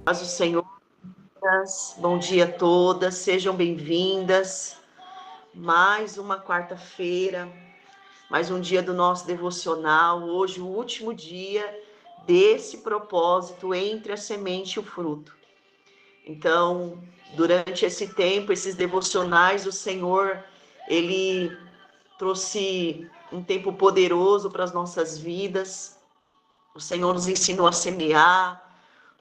Paz do Senhor, bom dia a todas, sejam bem-vindas. Mais uma quarta-feira, mais um dia do nosso devocional. Hoje, o último dia desse propósito entre a semente e o fruto. Então, durante esse tempo, esses devocionais, o Senhor, Ele trouxe um tempo poderoso para as nossas vidas. O Senhor nos ensinou a semear.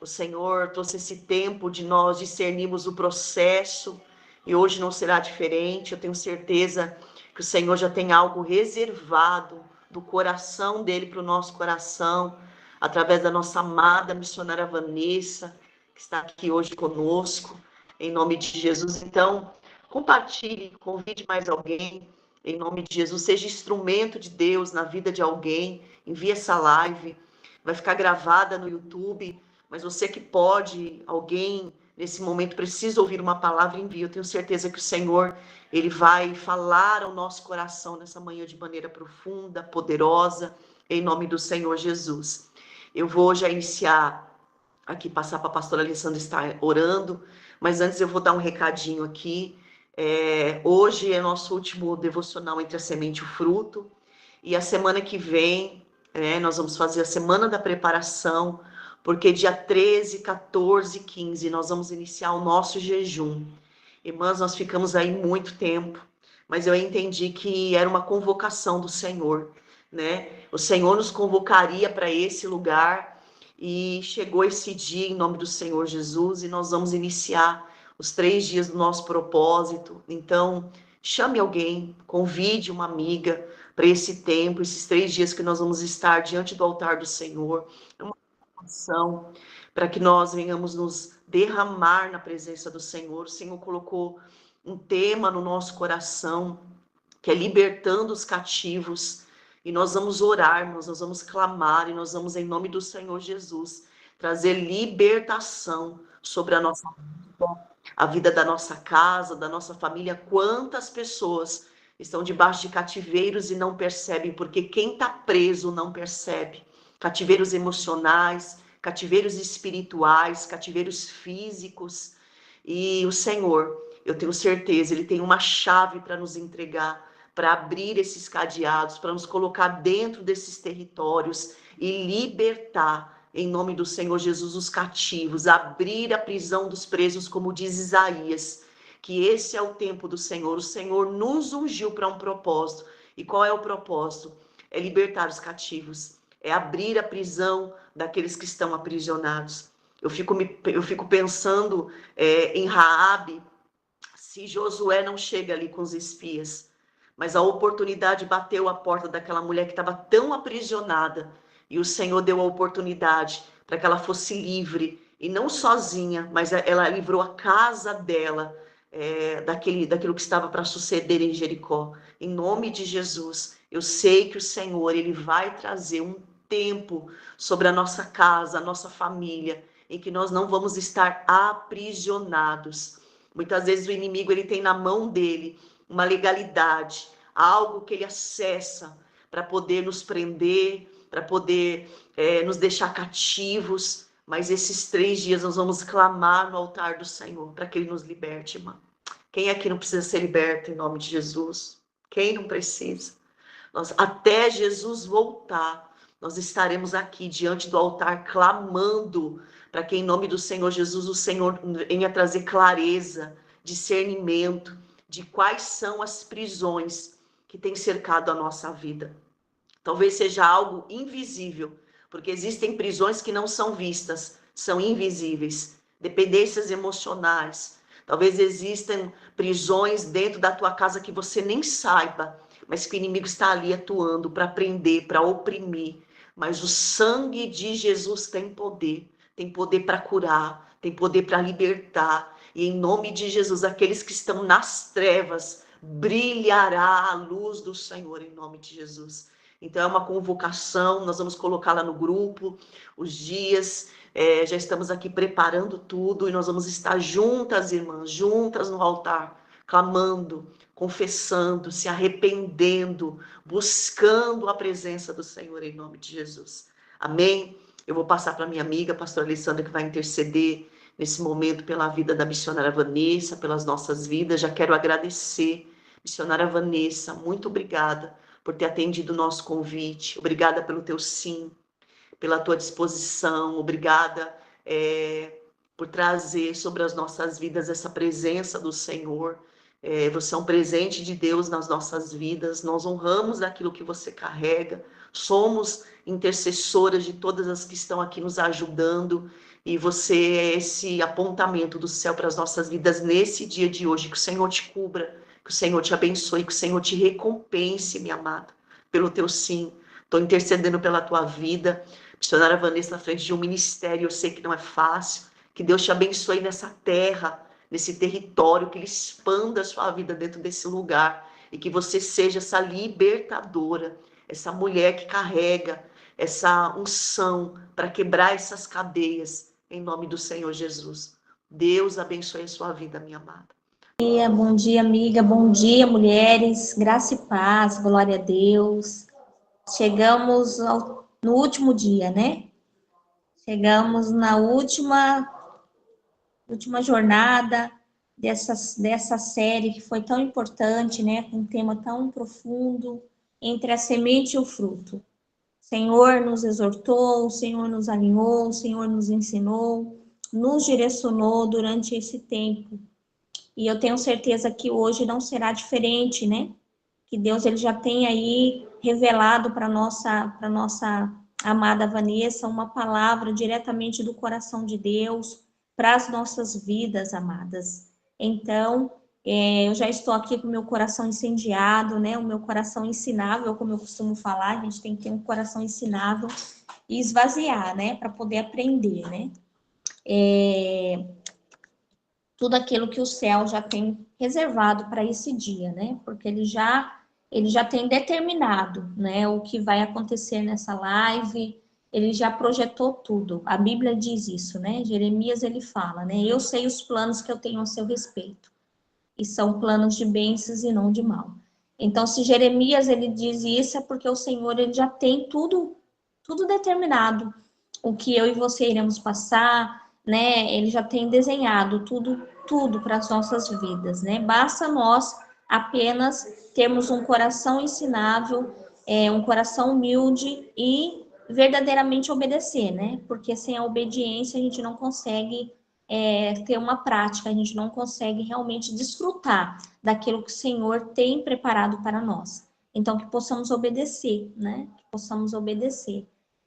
O Senhor trouxe esse tempo de nós discernirmos o processo e hoje não será diferente. Eu tenho certeza que o Senhor já tem algo reservado do coração dele para o nosso coração, através da nossa amada missionária Vanessa, que está aqui hoje conosco, em nome de Jesus. Então, compartilhe, convide mais alguém, em nome de Jesus. Seja instrumento de Deus na vida de alguém. Envie essa live, vai ficar gravada no YouTube. Mas você que pode, alguém nesse momento precisa ouvir uma palavra, envie. Eu tenho certeza que o Senhor, Ele vai falar ao nosso coração nessa manhã de maneira profunda, poderosa, em nome do Senhor Jesus. Eu vou já iniciar aqui, passar para a pastora Alessandra estar orando, mas antes eu vou dar um recadinho aqui. Hoje é nosso último devocional entre a semente e o fruto, e a semana que vem, nós vamos fazer a semana da preparação, porque dia 13, 14 e 15 nós vamos iniciar o nosso jejum. Irmãs, nós ficamos aí muito tempo, mas eu entendi que era uma convocação do Senhor, né? O Senhor nos convocaria para esse lugar e chegou esse dia em nome do Senhor Jesus e nós vamos iniciar os 3 dias do nosso propósito. Então, chame alguém, convide uma amiga para esse tempo, esses 3 dias que nós vamos estar diante do altar do Senhor. É uma convocação para que nós venhamos nos derramar na presença do Senhor. O Senhor colocou um tema no nosso coração, que é libertando os cativos. E nós vamos orar, nós vamos clamar, e nós vamos, em nome do Senhor Jesus, trazer libertação sobre a nossa vida, a vida da nossa casa, da nossa família. Quantas pessoas estão debaixo de cativeiros e não percebem, porque quem está preso não percebe. Cativeiros emocionais, cativeiros espirituais, cativeiros físicos. E o Senhor, eu tenho certeza, Ele tem uma chave para nos entregar, para abrir esses cadeados, para nos colocar dentro desses territórios e libertar, em nome do Senhor Jesus, os cativos, abrir a prisão dos presos, como diz Isaías, que esse é o tempo do Senhor. O Senhor nos ungiu para um propósito. E qual é o propósito? É libertar os cativos, é abrir a prisão daqueles que estão aprisionados. Eu fico pensando em Raabe, se Josué não chega ali com os espias, mas a oportunidade bateu a porta daquela mulher que estava tão aprisionada, e o Senhor deu a oportunidade para que ela fosse livre, e não sozinha, mas ela livrou a casa dela daquilo que estava para suceder em Jericó. Em nome de Jesus, eu sei que o Senhor, Ele vai trazer um tempo sobre a nossa casa, a nossa família, em que nós não vamos estar aprisionados. Muitas vezes o inimigo, ele tem na mão dele uma legalidade, algo que ele acessa para poder nos prender, para poder nos deixar cativos. Mas esses 3 dias nós vamos clamar no altar do Senhor para que Ele nos liberte, irmã. Quem aqui não precisa ser liberto em nome de Jesus? Quem não precisa? Até Jesus voltar, nós estaremos aqui diante do altar clamando para que em nome do Senhor Jesus o Senhor venha trazer clareza, discernimento de quais são as prisões que têm cercado a nossa vida. Talvez seja algo invisível, porque existem prisões que não são vistas, são invisíveis, dependências emocionais. Talvez existam prisões dentro da tua casa que você nem saiba, mas que o inimigo está ali atuando para prender, para oprimir. Mas o sangue de Jesus tem poder para curar, tem poder para libertar. E em nome de Jesus, aqueles que estão nas trevas, brilhará a luz do Senhor em nome de Jesus. Então é uma convocação, nós vamos colocar lá no grupo os dias, já estamos aqui preparando tudo e nós vamos estar juntas, irmãs, juntas no altar, clamando, confessando, se arrependendo, buscando a presença do Senhor em nome de Jesus. Amém? Eu vou passar para minha amiga, a pastora Alessandra, que vai interceder nesse momento pela vida da missionária Vanessa, pelas nossas vidas. Já quero agradecer, missionária Vanessa, muito obrigada por ter atendido o nosso convite. Obrigada pelo teu sim, pela tua disposição. Obrigada por trazer sobre as nossas vidas essa presença do Senhor. Você é um presente de Deus nas nossas vidas. Nós honramos aquilo que você carrega. Somos intercessoras de todas as que estão aqui nos ajudando. E você é esse apontamento do céu para as nossas vidas nesse dia de hoje. Que o Senhor te cubra, que o Senhor te abençoe, que o Senhor te recompense, minha amada, pelo teu sim. Estou intercedendo pela tua vida. Missionária Vanessa, na frente de um ministério, eu sei que não é fácil. Que Deus te abençoe nessa terra, nesse território, que Ele expanda a sua vida dentro desse lugar e que você seja essa libertadora, essa mulher que carrega essa unção para quebrar essas cadeias, em nome do Senhor Jesus. Deus abençoe a sua vida, minha amada. Bom dia, amiga. Bom dia, mulheres. Graça e paz, glória a Deus. Chegamos no último dia, né? Chegamos na última jornada dessa série que foi tão importante, né? Com um tema tão profundo, entre a semente e o fruto. O Senhor nos exortou, o Senhor nos alinhou, o Senhor nos ensinou, nos direcionou durante esse tempo. E eu tenho certeza que hoje não será diferente, né? Que Deus ele já tem aí revelado para nossa amada Vanessa uma palavra diretamente do coração de Deus para as nossas vidas, amadas. Então, eu já estou aqui com o meu coração incendiado, né? O meu coração ensinável, como eu costumo falar, a gente tem que ter um coração ensinável e esvaziar, né? Para poder aprender, né? Tudo aquilo que o céu já tem reservado para esse dia, né? Porque ele já tem determinado, né, o que vai acontecer nessa live. Ele já projetou tudo. A Bíblia diz isso, né? Jeremias ele fala, né? Eu sei os planos que eu tenho a seu respeito, e são planos de bênçãos e não de mal. Então, se Jeremias ele diz isso, é porque o Senhor ele já tem tudo determinado, o que eu e você iremos passar, né? Ele já tem desenhado tudo para as nossas vidas, né? Basta nós apenas termos um coração ensinável, um coração humilde e verdadeiramente obedecer, né? Porque sem a obediência a gente não consegue ter uma prática, a gente não consegue realmente desfrutar daquilo que o Senhor tem preparado para nós. Então, que possamos obedecer, né? Que possamos obedecer.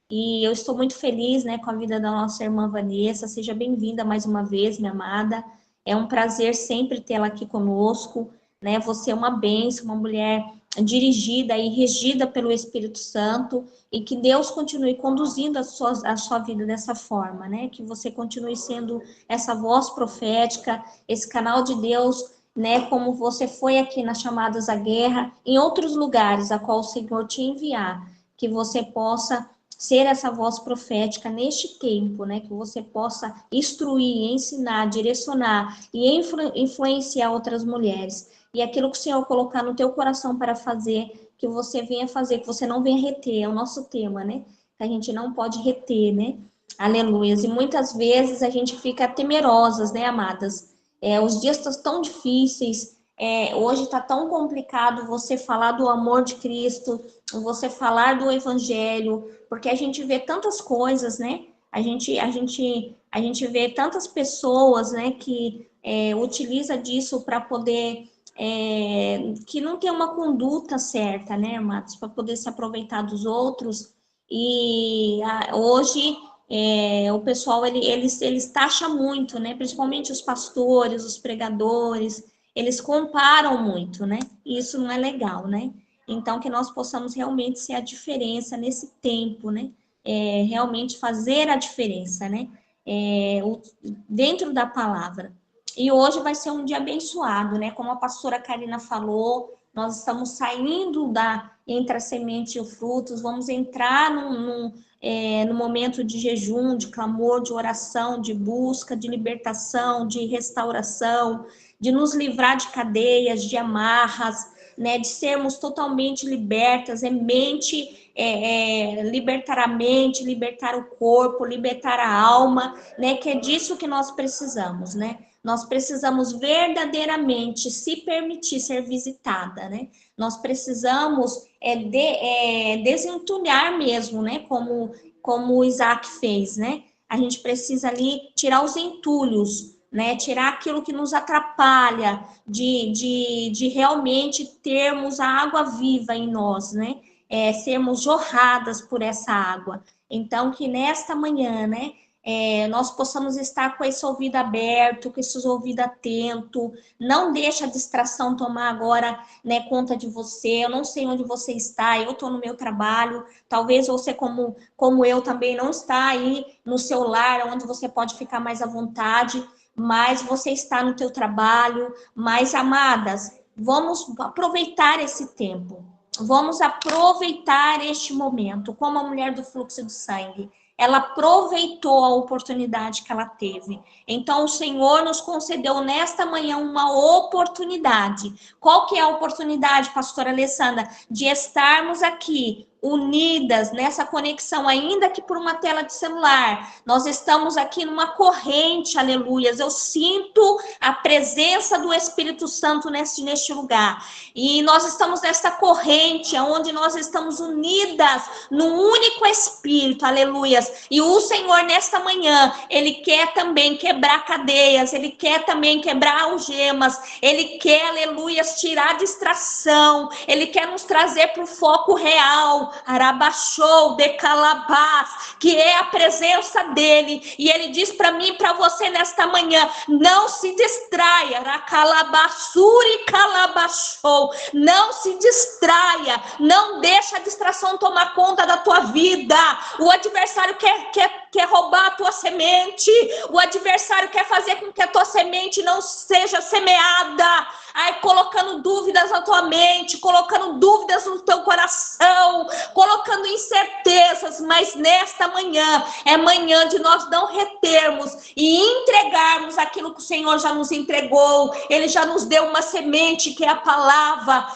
E eu estou muito feliz, né, com a vida da nossa irmã Vanessa. Seja bem-vinda mais uma vez, minha amada. É um prazer sempre tê-la aqui conosco, né? Você é uma bênção, uma mulher dirigida e regida pelo Espírito Santo, e que Deus continue conduzindo a sua vida dessa forma, né? Que você continue sendo essa voz profética, esse canal de Deus, né? Como você foi aqui nas chamadas à guerra, em outros lugares a qual o Senhor te enviar, que você possa ser essa voz profética neste tempo, né? Que você possa instruir, ensinar, direcionar e influenciar outras mulheres. E aquilo que o Senhor colocar no teu coração para fazer, que você venha fazer, que você não venha reter, é o nosso tema, né? Que a gente não pode reter, né? Aleluias. E muitas vezes a gente fica temerosas, né, amadas? Os dias estão tão difíceis, hoje está tão complicado você falar do amor de Cristo, você falar do Evangelho, porque a gente vê tantas coisas, né? A gente vê tantas pessoas, né, que utiliza disso para poder que não tem uma conduta certa, né, amados, para poder se aproveitar dos outros. E hoje o pessoal eles taxam muito, né? Principalmente os pastores, os pregadores, eles comparam muito, né? E isso não é legal, né? Então que nós possamos realmente ser a diferença nesse tempo, né? Realmente fazer a diferença, né? Dentro da palavra. E hoje vai ser um dia abençoado, né? Como a pastora Karina falou, nós estamos saindo entre a semente e o frutos, vamos entrar no momento de jejum, de clamor, de oração, de busca, de libertação, de restauração, de nos livrar de cadeias, de amarras, né, de sermos totalmente libertas, libertar a mente, libertar o corpo, libertar a alma, né, que é disso que nós precisamos, né? Nós precisamos verdadeiramente se permitir ser visitada, né? Nós precisamos desentulhar mesmo, né? Como o Isaac fez, né? A gente precisa ali tirar os entulhos, né? Tirar aquilo que nos atrapalha de realmente termos a água viva em nós, né? Sermos jorradas por essa água. Então, que nesta manhã, né? Nós possamos estar com esse ouvido aberto, com esse ouvido atento. Não deixa a distração tomar agora, né, conta de você. Eu não sei onde você está, eu estou no meu trabalho. Talvez você, como eu, também não está aí no seu lar, onde você pode ficar mais à vontade, mas você está no teu trabalho. Mas, amadas, vamos aproveitar esse tempo. Vamos aproveitar este momento, como a mulher do fluxo de sangue. Ela aproveitou a oportunidade que ela teve. Então, o Senhor nos concedeu nesta manhã uma oportunidade. Qual que é a oportunidade, pastora Alessandra? De estarmos aqui unidas nessa conexão, ainda que por uma tela de celular. Nós estamos aqui numa corrente, aleluias. Eu sinto a presença do Espírito Santo neste lugar. E nós estamos nessa corrente, onde nós estamos unidas num único Espírito, aleluias. E o Senhor, nesta manhã, Ele quer também quebrar cadeias, Ele quer também quebrar algemas, Ele quer, aleluias, tirar a distração, Ele quer nos trazer para o foco real, Arabachou, Decalabás, que é a presença dEle. E Ele diz para mim e para você nesta manhã, não se distraia, Aracalabassuri, Calabachou, não se distraia, não deixa a distração tomar conta da tua vida. O adversário quer roubar a tua semente, o adversário quer fazer com que a tua semente não seja semeada, colocando dúvidas na tua mente, colocando dúvidas no teu coração, colocando incertezas. Mas nesta manhã, é manhã de nós não retermos e entregarmos aquilo que o Senhor já nos entregou. Ele já nos deu uma semente, que é a palavra,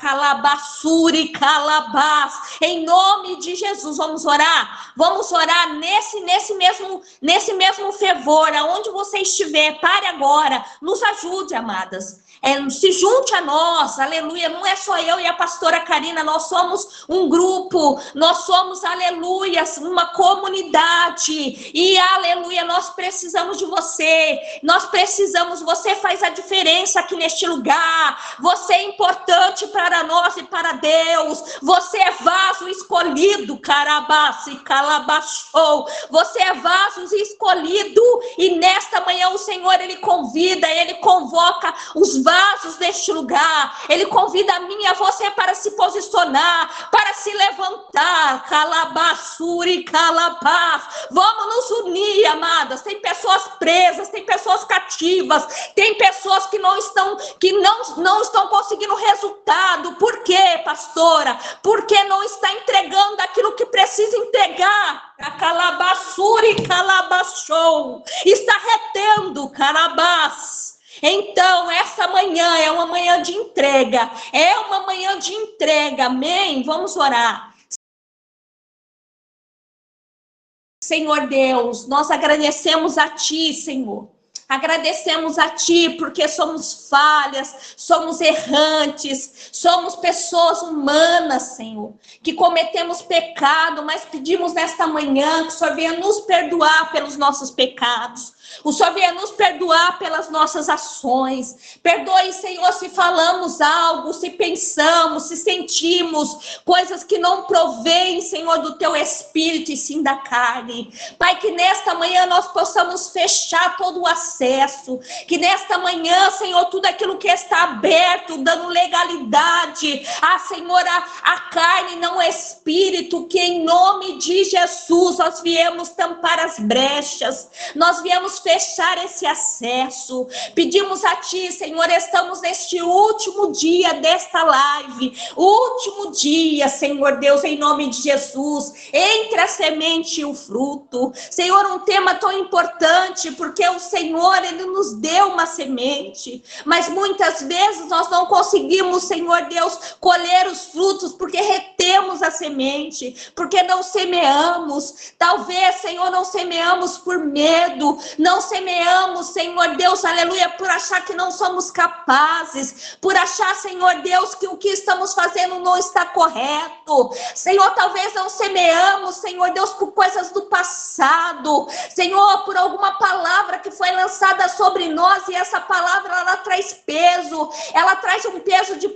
Calabassuri, Calabás. Em nome de Jesus, vamos orar? Vamos orar nesse mesmo fervor, aonde você estiver. Pare agora, nos ajude, amadas. Se junte a nós, aleluia. Não é só eu e a pastora Karina, nós somos um grupo, nós somos, aleluia, uma comunidade. E, aleluia, nós precisamos de você. Você faz a diferença aqui neste lugar. Você é importante para nós e para Deus. Você é vaso escolhido, Carabassi, Calabachou. Você é vaso escolhido. E nesta manhã o Senhor, Ele convida, Ele convoca os vasos deste lugar. Ele convida a mim e a você para se posicionar, para se levantar. Calabassuri, Calabás. Vamos nos unir, amadas. Tem pessoas presas, tem pessoas cativas, tem pessoas que não estão conseguindo resultado. Por quê, pastora? Porque não está entregando aquilo que precisa entregar. A Calabassuri, Calabachou. Está retendo, Carabás. Então, essa manhã é uma manhã de entrega. É uma manhã de entrega. Amém? Vamos orar. Senhor Deus, nós agradecemos a Ti, Senhor. Agradecemos a Ti porque somos falhas, somos errantes, somos pessoas humanas, Senhor, que cometemos pecado, mas pedimos nesta manhã que o Senhor venha nos perdoar pelos nossos pecados. O Senhor venha nos perdoar pelas nossas ações. Perdoe, Senhor, se falamos algo, se pensamos, se sentimos coisas que não provêm, Senhor, do Teu Espírito e sim da carne. Pai, que nesta manhã nós possamos fechar todo o acesso. Que nesta manhã, Senhor, tudo aquilo que está aberto, dando legalidade, Senhor, a carne, não o Espírito, que em nome de Jesus nós viemos tampar as brechas. Nós viemos fechar esse acesso. Pedimos a Ti, Senhor, estamos neste último dia desta live, último dia, Senhor Deus, em nome de Jesus, entre a semente e o fruto. Senhor, um tema tão importante, porque o Senhor, Ele nos deu uma semente, mas muitas vezes nós não conseguimos, Senhor Deus, colher os frutos, porque retemos a semente, porque não semeamos. Talvez, Senhor, não semeamos por medo, não semeamos, Senhor Deus, aleluia, por achar que não somos capazes, por achar, Senhor Deus, que o que estamos fazendo não está correto. Senhor, talvez não semeamos, Senhor Deus, por coisas do passado, Senhor, por alguma palavra que foi lançada sobre nós, e essa palavra, ela traz peso, ela traz um peso de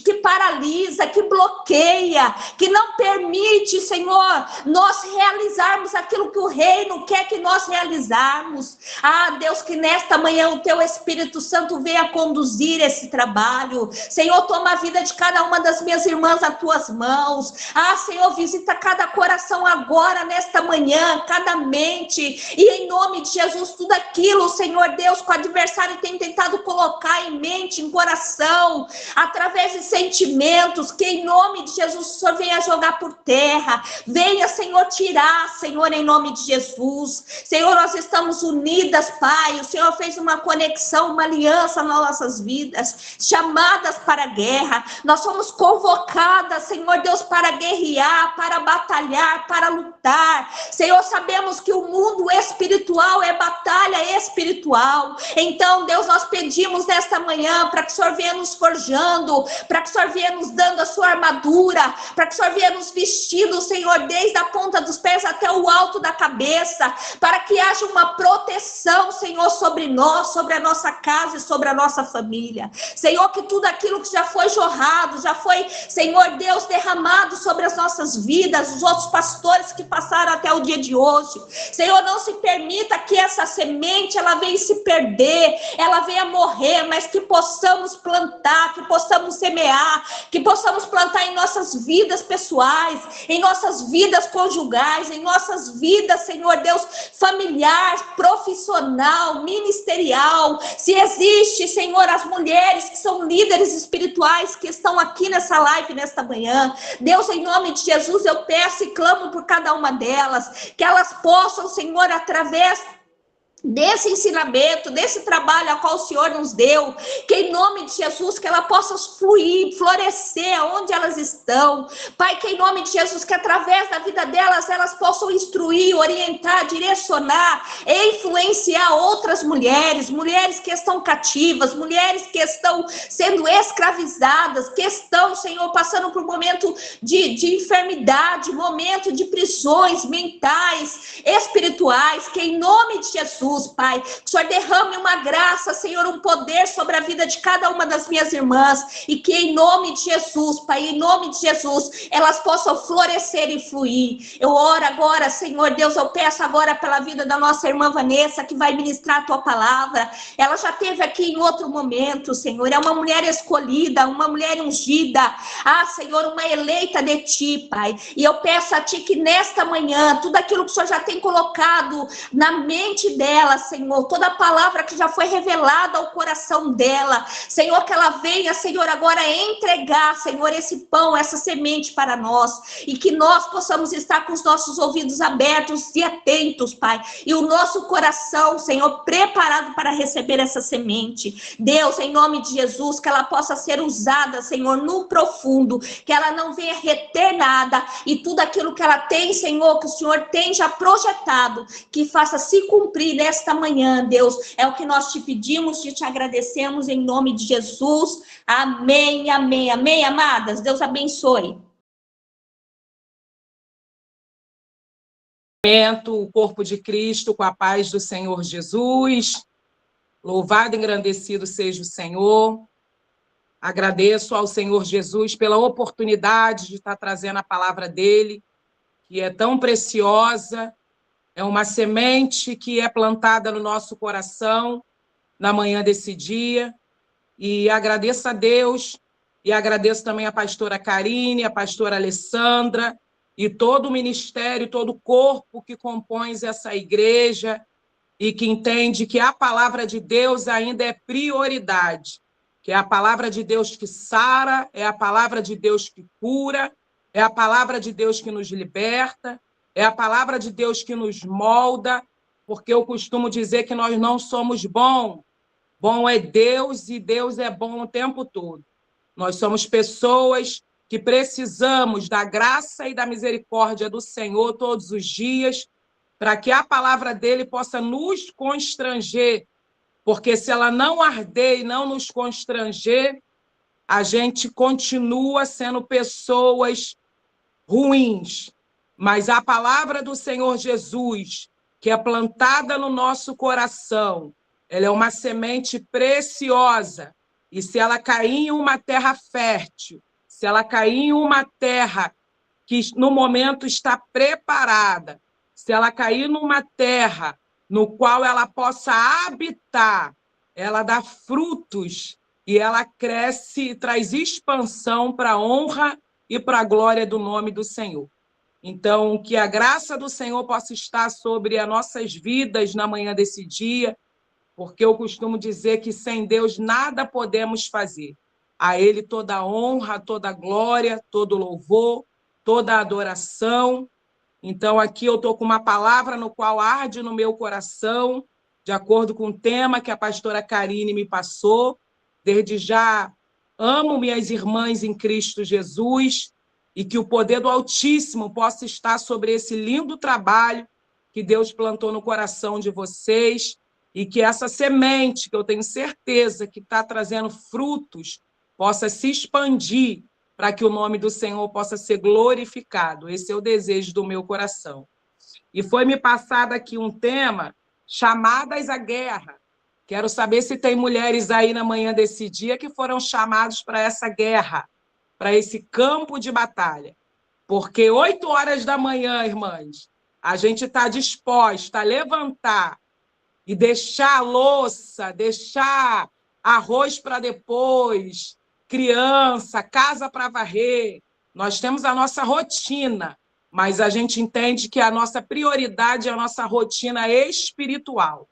que paralisa, que bloqueia, que não permite, Senhor, nós realizarmos aquilo que o reino quer que nós realizarmos. Ah, Deus, que nesta manhã o Teu Espírito Santo venha conduzir esse trabalho. Senhor, toma a vida de cada uma das minhas irmãs nas Tuas mãos. Ah, Senhor, visita cada coração agora, nesta manhã, cada mente, e em nome de Jesus, tudo aquilo, Senhor Deus, que o adversário tem tentado colocar em mente, em coração, através de sentimentos, que em nome de Jesus o Senhor venha jogar por terra, venha, Senhor, tirar, Senhor, em nome de Jesus. Senhor, nós estamos unidas, Pai, o Senhor fez uma conexão, uma aliança nas nossas vidas, chamadas para a guerra, nós somos convocadas, Senhor Deus, para guerrear, para batalhar, para lutar. Senhor, sabemos que o mundo espiritual é batalha espiritual, então, Deus, nós pedimos nesta manhã para que o Senhor venha nos forjando, para que o Senhor venha nos dando a sua armadura, para que o Senhor venha nos vestindo, Senhor, desde a ponta dos pés até o alto da cabeça, para que haja uma proteção, Senhor, sobre nós, sobre a nossa casa e sobre a nossa família. Senhor, que tudo aquilo que já foi jorrado, já foi, Senhor Deus, derramado sobre as nossas vidas, os outros pastores que passaram até o dia de hoje, Senhor, não se permita que essa semente, ela venha se perder, ela venha morrer, mas que possamos plantar, que possamos semear, que possamos plantar em nossas vidas pessoais, em nossas vidas conjugais, em nossas vidas, Senhor Deus, familiar, profissional, ministerial. Se existe, Senhor, as mulheres que são líderes espirituais que estão aqui nessa live, nesta manhã, Deus, em nome de Jesus, eu peço e clamo por cada uma delas, que elas possam, Senhor, através desse ensinamento, desse trabalho a qual o Senhor nos deu, que em nome de Jesus, que ela possa fluir, florescer onde elas estão, Pai, que em nome de Jesus, que através da vida delas, elas possam instruir, orientar, direcionar, e influenciar outras mulheres, mulheres que estão cativas, mulheres que estão sendo escravizadas, que estão, Senhor, passando por momento de enfermidade, momento de prisões mentais, espirituais, que em nome de Jesus, Pai, que o Senhor derrame uma graça, Senhor, um poder sobre a vida de cada uma das minhas irmãs, e que em nome de Jesus, Pai, em nome de Jesus, elas possam florescer e fluir. Eu oro agora, Senhor Deus, eu peço agora pela vida da nossa irmã Vanessa, que vai ministrar a Tua palavra. Ela já esteve aqui em outro momento, Senhor, é uma mulher escolhida, uma mulher ungida, ah, Senhor, uma eleita de Ti, Pai, e eu peço a Ti que nesta manhã, tudo aquilo que o Senhor já tem colocado na mente dela, Senhor, toda a palavra que já foi revelada ao coração dela, Senhor, que ela venha, Senhor, agora entregar, Senhor, esse pão, essa semente para nós, e que nós possamos estar com os nossos ouvidos abertos e atentos, Pai, e o nosso coração, Senhor, preparado para receber essa semente. Deus, em nome de Jesus, que ela possa ser usada, Senhor, no profundo, que ela não venha reter nada, e tudo aquilo que ela tem, Senhor, que o Senhor tem já projetado, que faça se cumprir nesta manhã, Deus, é o que nós te pedimos e te agradecemos em nome de Jesus. Amém, amém, amém, amadas. Deus abençoe. O corpo de Cristo com a paz do Senhor Jesus. Louvado e engrandecido seja o Senhor. Agradeço ao Senhor Jesus pela oportunidade de estar trazendo a palavra dele, que é tão preciosa. É uma semente que é plantada no nosso coração na manhã desse dia. E agradeço a Deus, e agradeço também a pastora Karine, a pastora Alessandra, e todo o ministério, todo o corpo que compõe essa igreja, e que entende que a palavra de Deus ainda é prioridade, que é a palavra de Deus que sara, é a palavra de Deus que cura, é a palavra de Deus que nos liberta, é a palavra de Deus que nos molda, porque eu costumo dizer que nós não somos bons. Bom é Deus e Deus é bom o tempo todo. Nós somos pessoas que precisamos da graça e da misericórdia do Senhor todos os dias, para que a palavra dele possa nos constranger, porque se ela não arder e não nos constranger, a gente continua sendo pessoas ruins. Mas a palavra do Senhor Jesus, que é plantada no nosso coração, ela é uma semente preciosa, e se ela cair em uma terra fértil, se ela cair em uma terra que no momento está preparada, se ela cair numa terra no qual ela possa habitar, ela dá frutos e ela cresce e traz expansão para a honra e para a glória do nome do Senhor. Então, que a graça do Senhor possa estar sobre as nossas vidas na manhã desse dia, porque eu costumo dizer que sem Deus nada podemos fazer. A Ele toda a honra, toda a glória, todo o louvor, toda a adoração. Então, aqui eu estou com uma palavra no qual arde no meu coração, de acordo com o tema que a pastora Karine me passou. Desde já, amo minhas irmãs em Cristo Jesus e que o poder do Altíssimo possa estar sobre esse lindo trabalho que Deus plantou no coração de vocês e que essa semente, que eu tenho certeza que está trazendo frutos, possa se expandir para que o nome do Senhor possa ser glorificado. Esse é o desejo do meu coração. E foi me passado aqui um tema, chamadas à guerra. Quero saber se tem mulheres aí na manhã desse dia que foram chamadas para essa guerra, para esse campo de batalha. Porque 8 horas da manhã, irmãs, a gente está disposta a levantar e deixar a louça, deixar arroz para depois, criança, casa para varrer. Nós temos a nossa rotina, mas a gente entende que a nossa prioridade é a nossa rotina espiritual.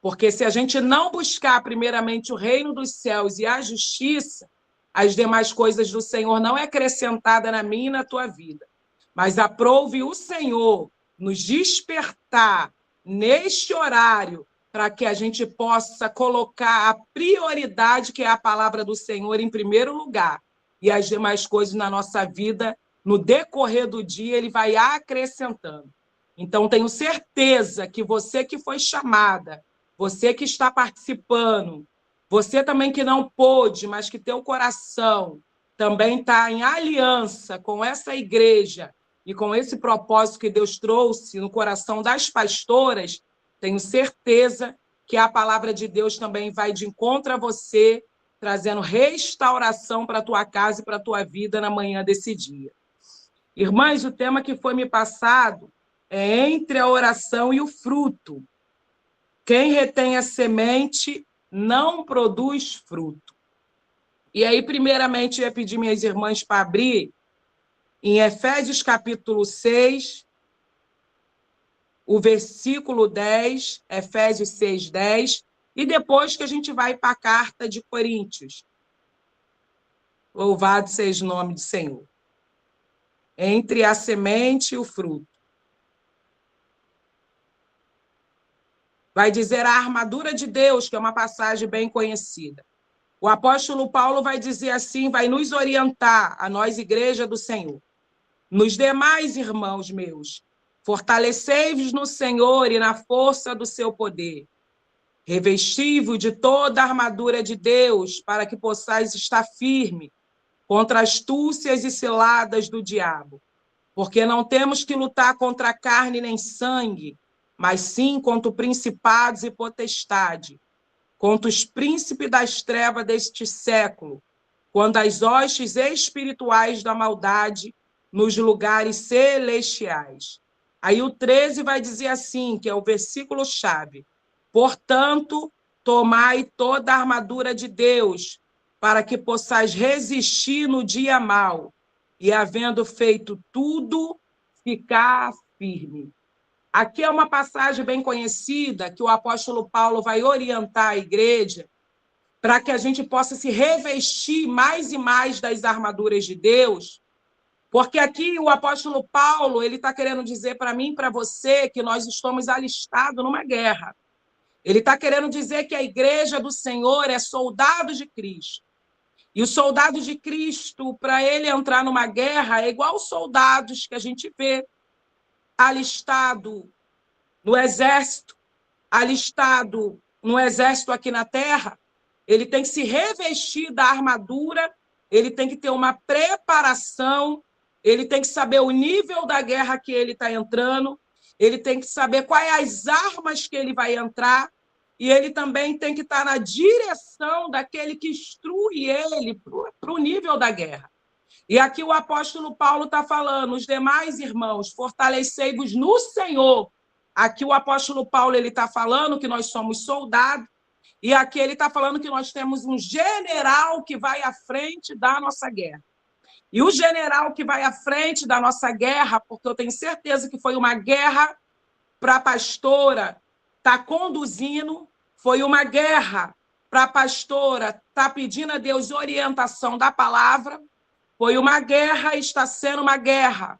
Porque se a gente não buscar primeiramente o reino dos céus e a justiça, as demais coisas do Senhor não é acrescentada na minha e na tua vida. Mas aprove o Senhor nos despertar neste horário para que a gente possa colocar a prioridade, que é a palavra do Senhor, em primeiro lugar. E as demais coisas na nossa vida, no decorrer do dia, ele vai acrescentando. Então, tenho certeza que você que foi chamada, você que está participando, você também que não pôde, mas que teu coração também está em aliança com essa igreja e com esse propósito que Deus trouxe no coração das pastoras, tenho certeza que a palavra de Deus também vai de encontro a você, trazendo restauração para a tua casa e para a tua vida na manhã desse dia. Irmãs, o tema que foi me passado é entre a oração e o fruto. Quem retém a semente não produz fruto. E aí, primeiramente, eu ia pedir minhas irmãs para abrir em Efésios capítulo 6, o versículo 10, Efésios 6, 10, e depois que a gente vai para a carta de Coríntios. Louvado seja o nome do Senhor. Entre a semente e o fruto. Vai dizer a armadura de Deus, que é uma passagem bem conhecida. O apóstolo Paulo vai dizer assim, vai nos orientar, a nós, igreja do Senhor. Nos demais, irmãos meus, fortalecei-vos no Senhor e na força do seu poder. Revesti-vos de toda a armadura de Deus, para que possais estar firme contra astúcias e ciladas do diabo. Porque não temos que lutar contra carne nem sangue, mas sim contra principados e potestade, contra os príncipes das trevas deste século, contra as hostes espirituais da maldade nos lugares celestiais. Aí o 13 vai dizer assim, que é o versículo-chave. Portanto, tomai toda a armadura de Deus, para que possais resistir no dia mau, e havendo feito tudo, ficar firme. Aqui é uma passagem bem conhecida que o apóstolo Paulo vai orientar a igreja para que a gente possa se revestir mais e mais das armaduras de Deus, porque aqui o apóstolo Paulo ele está querendo dizer para mim e para você que nós estamos alistados numa guerra. Ele está querendo dizer que a igreja do Senhor é soldado de Cristo. E o soldado de Cristo, para ele entrar numa guerra, é igual aos soldados que a gente vê alistado no exército, alistado no exército aqui na terra. Ele tem que se revestir da armadura, ele tem que ter uma preparação, ele tem que saber o nível da guerra que ele está entrando, ele tem que saber quais as armas que ele vai entrar, e ele também tem que estar na direção daquele que instrui ele para o nível da guerra. E aqui o apóstolo Paulo está falando, os demais irmãos, fortalecei-vos no Senhor. Aqui o apóstolo Paulo está falando que nós somos soldados, e aqui ele está falando que nós temos um general que vai à frente da nossa guerra. E o general que vai à frente da nossa guerra, porque eu tenho certeza que foi uma guerra para a pastora estar conduzindo, foi uma guerra para a pastora estar pedindo a Deus orientação da palavra, foi uma guerra e está sendo uma guerra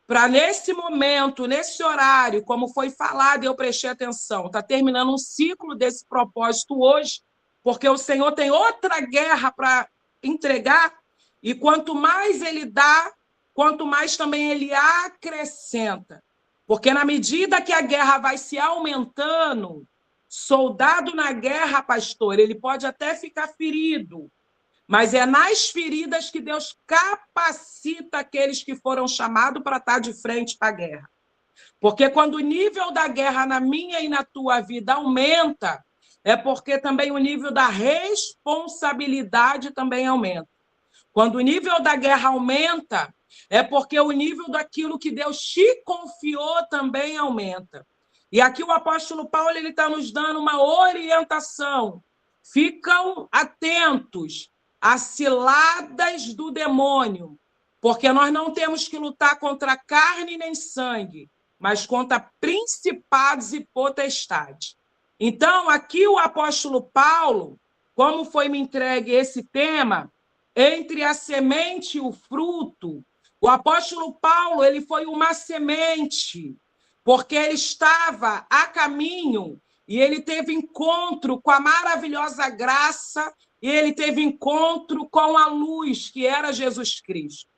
para, nesse momento, nesse horário, como foi falado, eu prestei atenção, está terminando um ciclo desse propósito hoje, porque o Senhor tem outra guerra para entregar, e quanto mais ele dá, quanto mais também ele acrescenta. Porque na medida que a guerra vai se aumentando, soldado na guerra, pastor, ele pode até ficar ferido, mas é nas feridas que Deus capacita aqueles que foram chamados para estar de frente para a guerra. Porque quando o nível da guerra na minha e na tua vida aumenta, é porque também o nível da responsabilidade também aumenta. Quando o nível da guerra aumenta, é porque o nível daquilo que Deus te confiou também aumenta. E aqui o apóstolo Paulo está nos dando uma orientação. Ficam atentos às ciladas do demônio, porque nós não temos que lutar contra carne nem sangue, mas contra principados e potestades. Então, aqui o apóstolo Paulo, como foi me entregue esse tema, entre a semente e o fruto, o apóstolo Paulo ele foi uma semente, porque ele estava a caminho e ele teve encontro com a maravilhosa graça e ele teve encontro com a luz, que era Jesus Cristo.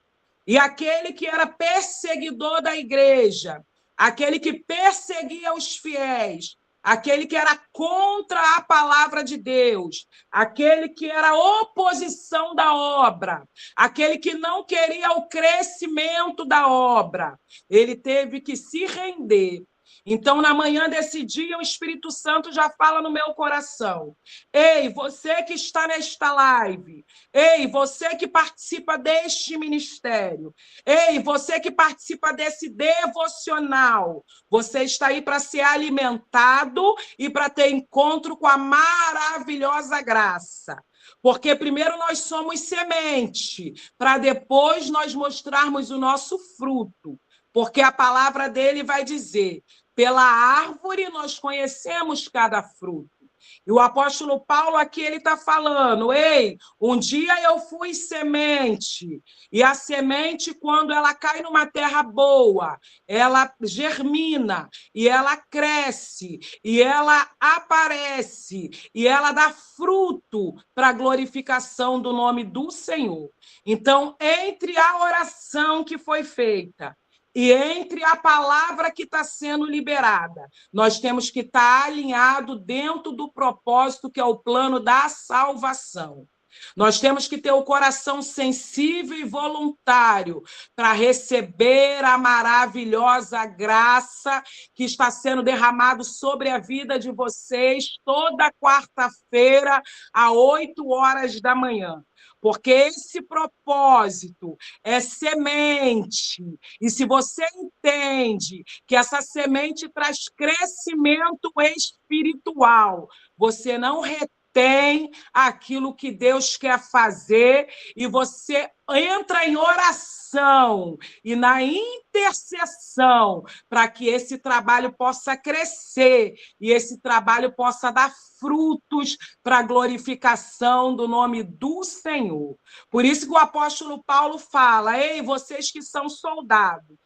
E aquele que era perseguidor da igreja, aquele que perseguia os fiéis, aquele que era contra a palavra de Deus, aquele que era oposição da obra, aquele que não queria o crescimento da obra, ele teve que se render. Então, na manhã desse dia, o Espírito Santo já fala no meu coração. Ei, você que está nesta live. Ei, você que participa deste ministério. Ei, você que participa desse devocional. Você está aí para ser alimentado e para ter encontro com a maravilhosa graça. Porque primeiro nós somos semente, para depois nós mostrarmos o nosso fruto. Porque a palavra dele vai dizer: pela árvore nós conhecemos cada fruto. E o apóstolo Paulo aqui ele está falando: ei, um dia eu fui semente, e a semente, quando ela cai numa terra boa, ela germina, e ela cresce, e ela aparece, e ela dá fruto para a glorificação do nome do Senhor. Então, entre a oração que foi feita e entre a palavra que está sendo liberada, nós temos que estar alinhado dentro do propósito que é o plano da salvação. Nós temos que ter o coração sensível e voluntário para receber a maravilhosa graça que está sendo derramado sobre a vida de vocês toda quarta-feira, às 8h da manhã. Porque esse propósito é semente. E se você entende que essa semente traz crescimento espiritual, você não retém mantém aquilo que Deus quer fazer e você entra em oração e na intercessão para que esse trabalho possa crescer e esse trabalho possa dar frutos para a glorificação do nome do Senhor. Por isso que o apóstolo Paulo fala: ei, vocês que são soldados,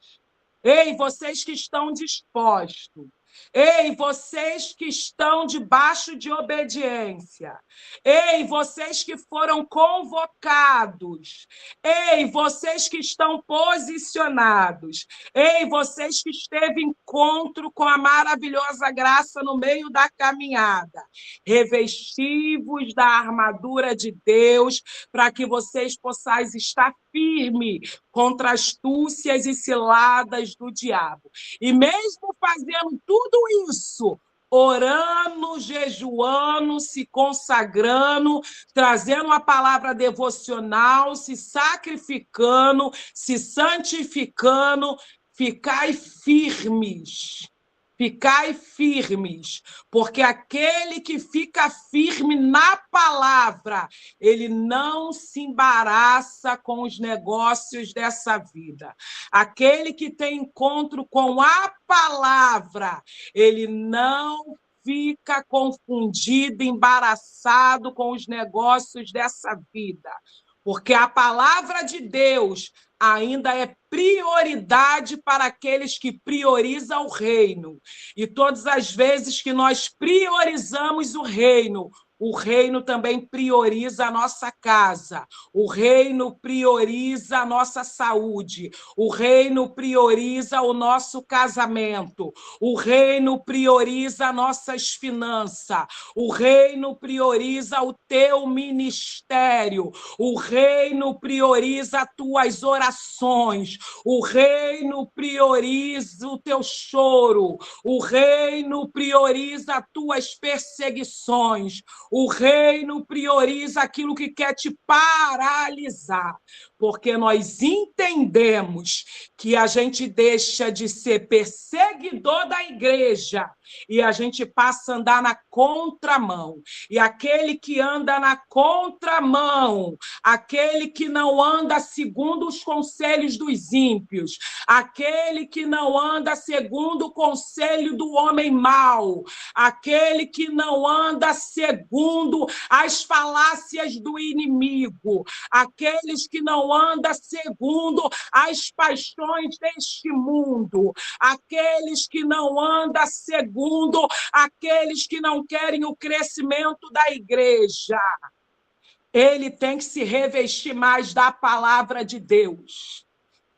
ei, vocês que estão dispostos, ei, vocês que estão debaixo de obediência, ei, vocês que foram convocados, ei, vocês que estão posicionados, ei, vocês que esteve em encontro com a maravilhosa graça no meio da caminhada, revestivos da armadura de Deus, para que vocês possais estar firmes contra astúcias e ciladas do diabo. E mesmo fazendo tudo isso, orando, jejuando, se consagrando, trazendo a palavra devocional, se sacrificando, se santificando, ficai firmes. Ficai firmes, porque aquele que fica firme na palavra, ele não se embaraça com os negócios dessa vida. Aquele que tem encontro com a palavra, ele não fica confundido, embaraçado com os negócios dessa vida, porque a palavra de Deus ainda é prioridade para aqueles que priorizam o reino. E todas as vezes que nós priorizamos o reino também prioriza a nossa casa, o reino prioriza a nossa saúde, o reino prioriza o nosso casamento, o reino prioriza nossas finanças, o reino prioriza o teu ministério, o reino prioriza as tuas orações, o reino prioriza o teu choro, o reino prioriza as tuas perseguições, o reino prioriza aquilo que quer te paralisar, porque nós entendemos que a gente deixa de ser perseguidor da igreja e a gente passa a andar na contramão. E aquele que anda na contramão, aquele que não anda segundo os conselhos dos ímpios, aquele que não anda segundo o conselho do homem mau, aquele que não anda segundo as falácias do inimigo, aqueles que não andam segundo as paixões deste mundo, aqueles que não andam segundo aqueles que não querem o crescimento da igreja. Ele tem que se revestir mais da palavra de Deus.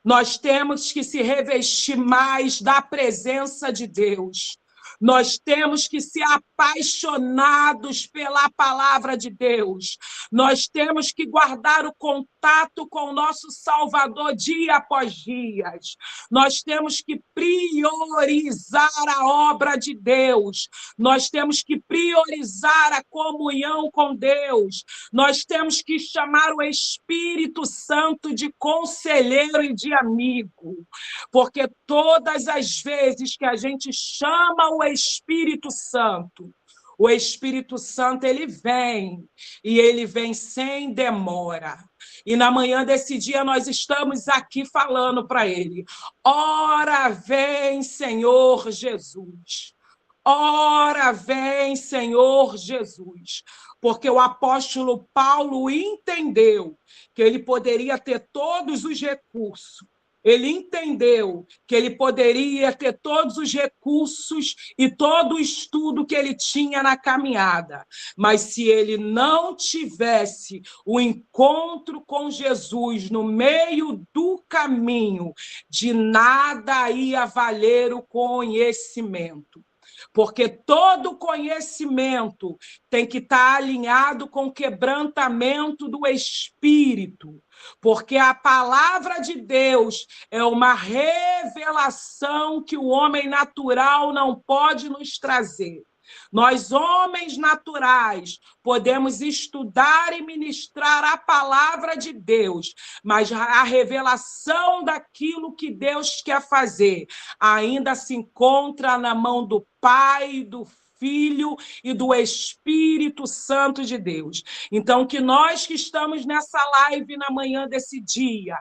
Nós temos que se revestir mais da presença de Deus. Nós temos que ser apaixonados pela palavra de Deus. Nós temos que guardar o contato com o nosso Salvador dia após dia. Nós temos que priorizar a obra de Deus. Nós temos que priorizar a comunhão com Deus. Nós temos que chamar o Espírito Santo de conselheiro e de amigo. Porque todas as vezes que a gente chama o Espírito Santo, ele vem, e ele vem sem demora. E na manhã desse dia nós estamos aqui falando para ele: ora vem, Senhor Jesus. Ora vem, Senhor Jesus. Porque o apóstolo Paulo entendeu que ele poderia ter todos os recursos. Ele entendeu que ele poderia ter todos os recursos e todo o estudo que ele tinha na caminhada. Mas se ele não tivesse o encontro com Jesus no meio do caminho, de nada ia valer o conhecimento. Porque todo conhecimento tem que estar alinhado com o quebrantamento do Espírito. Porque a palavra de Deus é uma revelação que o homem natural não pode nos trazer. Nós, homens naturais, podemos estudar e ministrar a palavra de Deus, mas a revelação daquilo que Deus quer fazer ainda se encontra na mão do Pai, do Filho e do Espírito Santo de Deus. Então, que nós que estamos nessa live na manhã desse dia,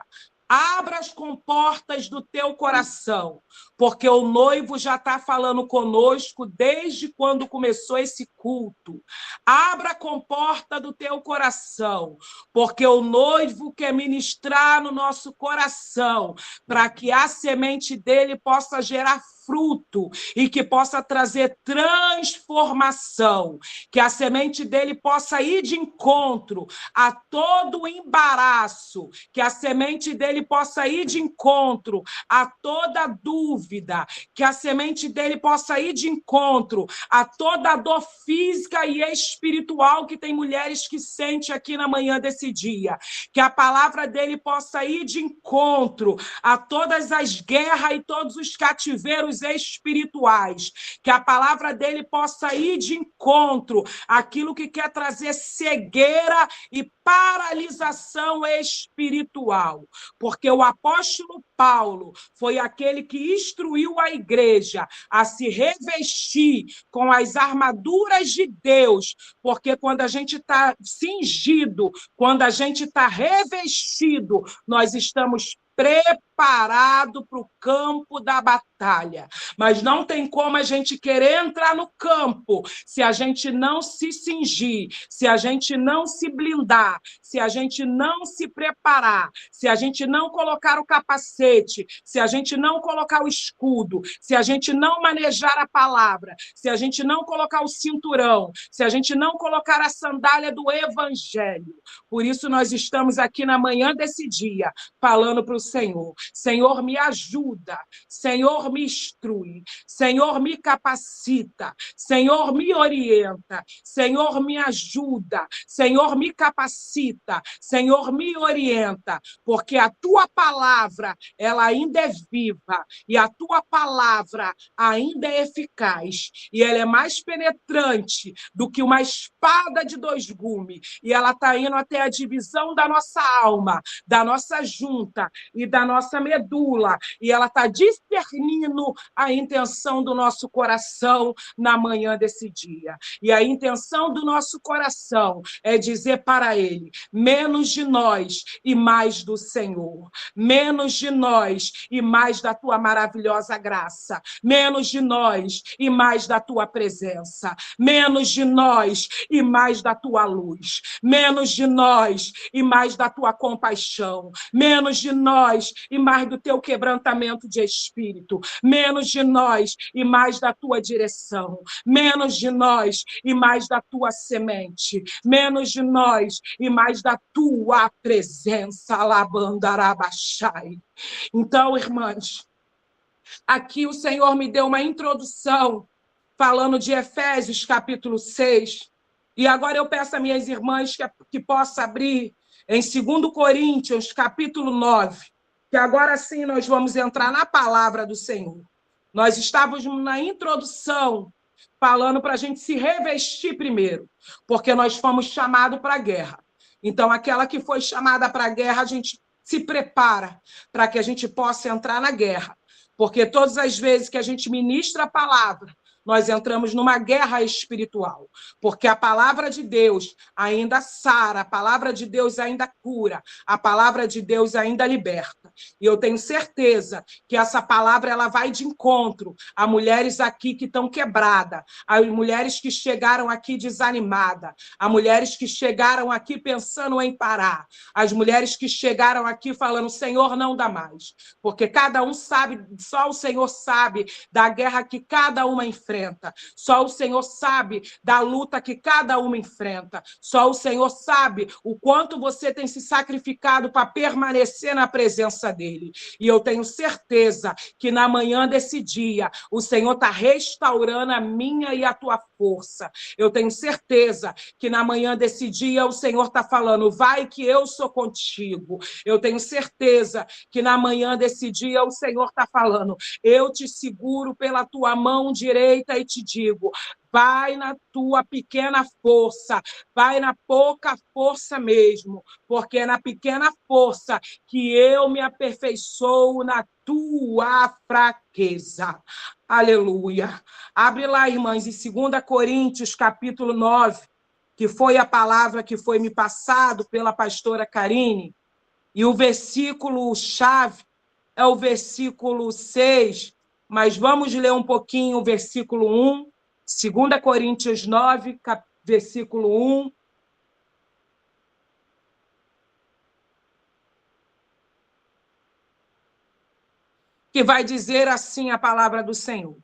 abra as comportas do teu coração, porque o noivo já está falando conosco desde quando começou esse culto. Abra a comporta do teu coração, porque o noivo quer ministrar no nosso coração, para que a semente dele possa gerar fruto e que possa trazer transformação, que a semente dele possa ir de encontro a todo o embaraço, que a semente dele possa ir de encontro a toda dúvida, que a semente dele possa ir de encontro a toda dor física e espiritual que tem mulheres que sentem aqui na manhã desse dia, que a palavra dele possa ir de encontro a todas as guerras e todos os cativeiros espirituais, que a palavra dele possa ir de encontro àquilo que quer trazer cegueira e paralisação espiritual, porque o apóstolo Paulo foi aquele que instruiu a igreja a se revestir com as armaduras de Deus, porque quando a gente está cingido, quando a gente está revestido, nós estamos preparado para o campo da batalha. Mas não tem como a gente querer entrar no campo se a gente não se cingir, se a gente não se blindar, se a gente não se preparar, se a gente não colocar o capacete, se a gente não colocar o escudo, se a gente não manejar a palavra, se a gente não colocar o cinturão, se a gente não colocar a sandália do evangelho. Por isso nós estamos aqui na manhã desse dia, falando para o Senhor. Senhor, me ajuda. Senhor, me instrui. Senhor, me capacita. Senhor, me orienta. Senhor, me ajuda. Senhor, me capacita. Senhor, me orienta. Porque a tua palavra, ela ainda é viva. E a tua palavra ainda é eficaz. E ela é mais penetrante do que uma espada de dois gumes. E ela está indo até a divisão da nossa alma, da nossa junta e da nossa medula, e ela está discernindo a intenção do nosso coração na manhã desse dia. E a intenção do nosso coração é dizer para ele: menos de nós e mais do Senhor, menos de nós e mais da tua maravilhosa graça, menos de nós e mais da tua presença, menos de nós e mais da tua luz, menos de nós e mais da tua compaixão, menos de nós e mais do teu quebrantamento de espírito, menos de nós e mais da tua direção, menos de nós e mais da tua semente, menos de nós e mais da tua presença. Alabandarabachai. Então, irmãs, aqui o Senhor me deu uma introdução falando de Efésios capítulo 6, e agora eu peço a minhas irmãs que possa abrir em 2 Coríntios, capítulo 9, que agora sim nós vamos entrar na palavra do Senhor. Nós estávamos na introdução, falando para a gente se revestir primeiro, porque nós fomos chamados para a guerra. Então, aquela que foi chamada para a guerra, a gente se prepara para que a gente possa entrar na guerra. Porque todas as vezes que a gente ministra a palavra, nós entramos numa guerra espiritual, porque a palavra de Deus ainda sara, a palavra de Deus ainda cura, a palavra de Deus ainda liberta. E eu tenho certeza que essa palavra ela vai de encontro a mulheres aqui que estão quebradas, a mulheres que chegaram aqui desanimadas, a mulheres que chegaram aqui pensando em parar, as mulheres que chegaram aqui falando: Senhor, não dá mais, porque cada um sabe, só o Senhor sabe da guerra que cada uma enfrenta. Só o Senhor sabe da luta que cada uma enfrenta. Só o Senhor sabe o quanto você tem se sacrificado para permanecer na presença dele. E eu tenho certeza que na manhã desse dia o Senhor está restaurando a minha e a tua força. Eu tenho certeza que na manhã desse dia o Senhor está falando: vai que eu sou contigo. Eu tenho certeza que na manhã desse dia o Senhor está falando: eu te seguro pela tua mão direita direita e te digo: vai na tua pequena força, vai na pouca força mesmo, porque é na pequena força que eu me aperfeiçoo na tua fraqueza. Aleluia. Abre lá, irmãs, em 2 Coríntios, capítulo 9, que foi a palavra que foi me passado pela pastora Karine, e o versículo-chave é o versículo 6, mas vamos ler um pouquinho o versículo 1, 2 Coríntios 9, versículo 1. Que vai dizer assim a palavra do Senhor: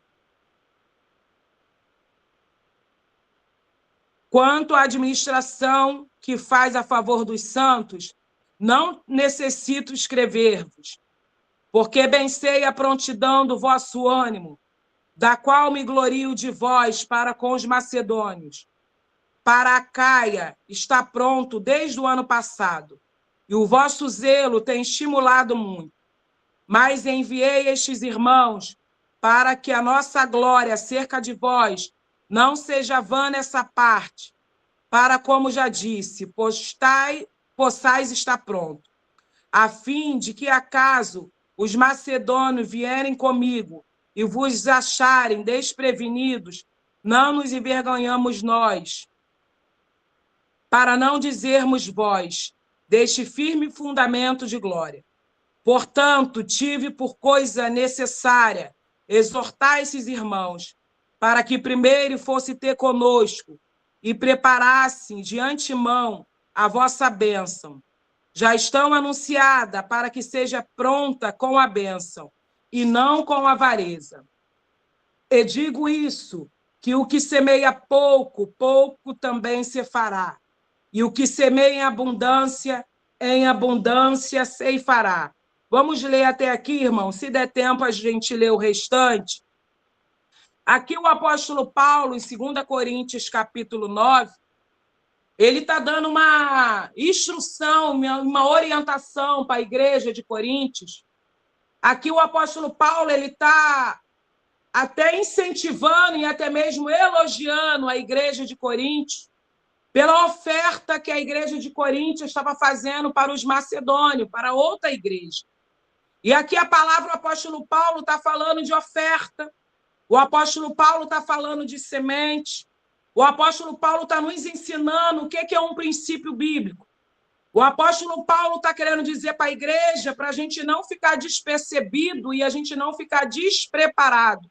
quanto à administração que faz a favor dos santos, não necessito escrever-vos, porque bem sei a prontidão do vosso ânimo, da qual me glorio de vós para com os macedônios. Para a Caia está pronto desde o ano passado, e o vosso zelo tem estimulado muito. Mas enviei estes irmãos para que a nossa glória acerca de vós não seja vã nessa parte, para, como já disse, possais estar pronto, a fim de que, acaso os macedônios vierem comigo e vos acharem desprevenidos, não nos envergonhamos nós, para não dizermos vós, deste firme fundamento de glória. Portanto, tive por coisa necessária exortar esses irmãos, para que primeiro fosse ter conosco e preparassem de antemão a vossa bênção. Já estão anunciada para que seja pronta com a bênção, e não com a avareza. E digo isso, que o que semeia pouco, pouco também se fará. E o que semeia em abundância ceifará. Vamos ler até aqui, irmão, se der tempo a gente lê o restante. Aqui o apóstolo Paulo, em 2 Coríntios, capítulo 9, ele está dando uma instrução, uma orientação para a igreja de Coríntios. Aqui o apóstolo Paulo ele está até incentivando e até mesmo elogiando a igreja de Coríntios pela oferta que a igreja de Coríntios estava fazendo para os macedônios, para outra igreja. E aqui a palavra, o apóstolo Paulo está falando de oferta, o apóstolo Paulo está falando de semente, o apóstolo Paulo está nos ensinando o que é um princípio bíblico. O apóstolo Paulo está querendo dizer para a igreja, para a gente não ficar despercebido e a gente não ficar despreparado.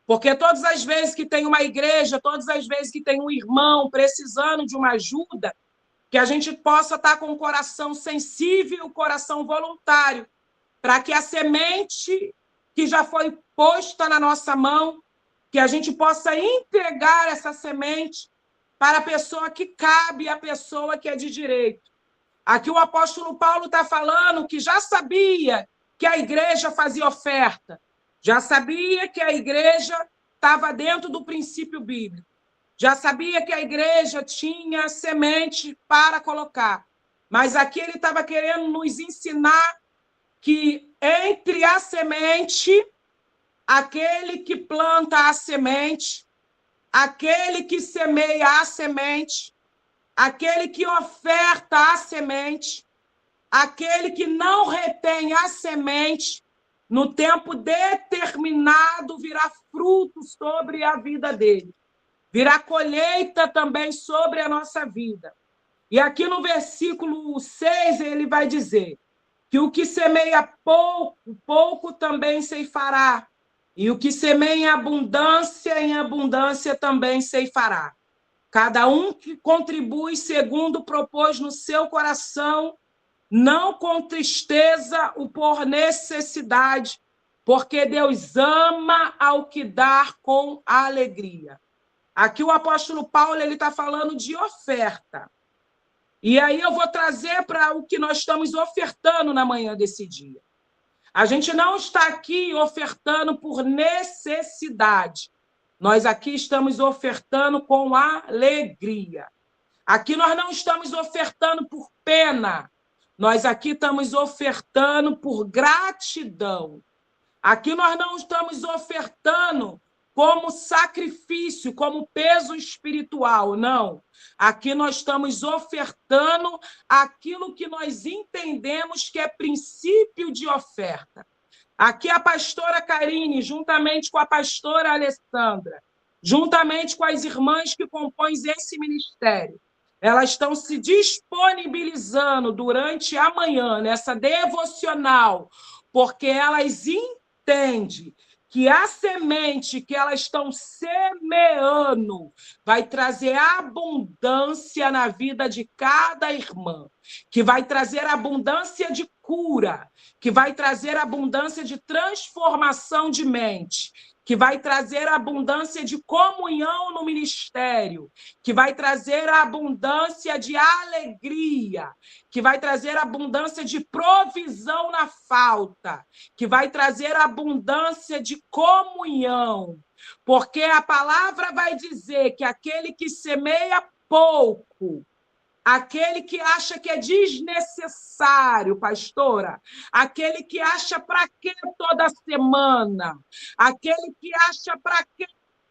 Porque todas as vezes que tem uma igreja, todas as vezes que tem um irmão precisando de uma ajuda, que a gente possa estar com o coração sensível, o coração voluntário, para que a semente que já foi posta na nossa mão, que a gente possa entregar essa semente para a pessoa que cabe, a pessoa que é de direito. Aqui o apóstolo Paulo está falando que já sabia que a igreja fazia oferta, já sabia que a igreja estava dentro do princípio bíblico, já sabia que a igreja tinha semente para colocar, mas aqui ele estava querendo nos ensinar que entre a semente, aquele que planta a semente, aquele que semeia a semente, aquele que oferta a semente, aquele que não retém a semente, no tempo determinado virá fruto sobre a vida dele, virá colheita também sobre a nossa vida. E aqui no versículo 6 ele vai dizer que o que semeia pouco, pouco também ceifará, e o que semeia em abundância também ceifará. Cada um que contribui segundo propôs no seu coração, não com tristeza ou por necessidade, porque Deus ama ao que dá com alegria. Aqui o apóstolo Paulo está falando de oferta. E aí eu vou trazer para o que nós estamos ofertando na manhã desse dia. A gente não está aqui ofertando por necessidade. Nós aqui estamos ofertando com alegria. Aqui nós não estamos ofertando por pena. Nós aqui estamos ofertando por gratidão. Aqui nós não estamos ofertando como sacrifício, como peso espiritual. Não. Aqui nós estamos ofertando aquilo que nós entendemos que é princípio de oferta. Aqui a pastora Karine, juntamente com a pastora Alessandra, juntamente com as irmãs que compõem esse ministério, elas estão se disponibilizando durante a manhã, nessa devocional, porque elas entendem que a semente que elas estão semeando vai trazer abundância na vida de cada irmã, que vai trazer abundância de cura, que vai trazer abundância de transformação de mente, que vai trazer abundância de comunhão no ministério, que vai trazer abundância de alegria, que vai trazer abundância de provisão na falta, que vai trazer abundância de comunhão. Porque a palavra vai dizer que aquele que semeia pouco, aquele que acha que é desnecessário, pastora, aquele que acha para que toda semana, aquele que acha para que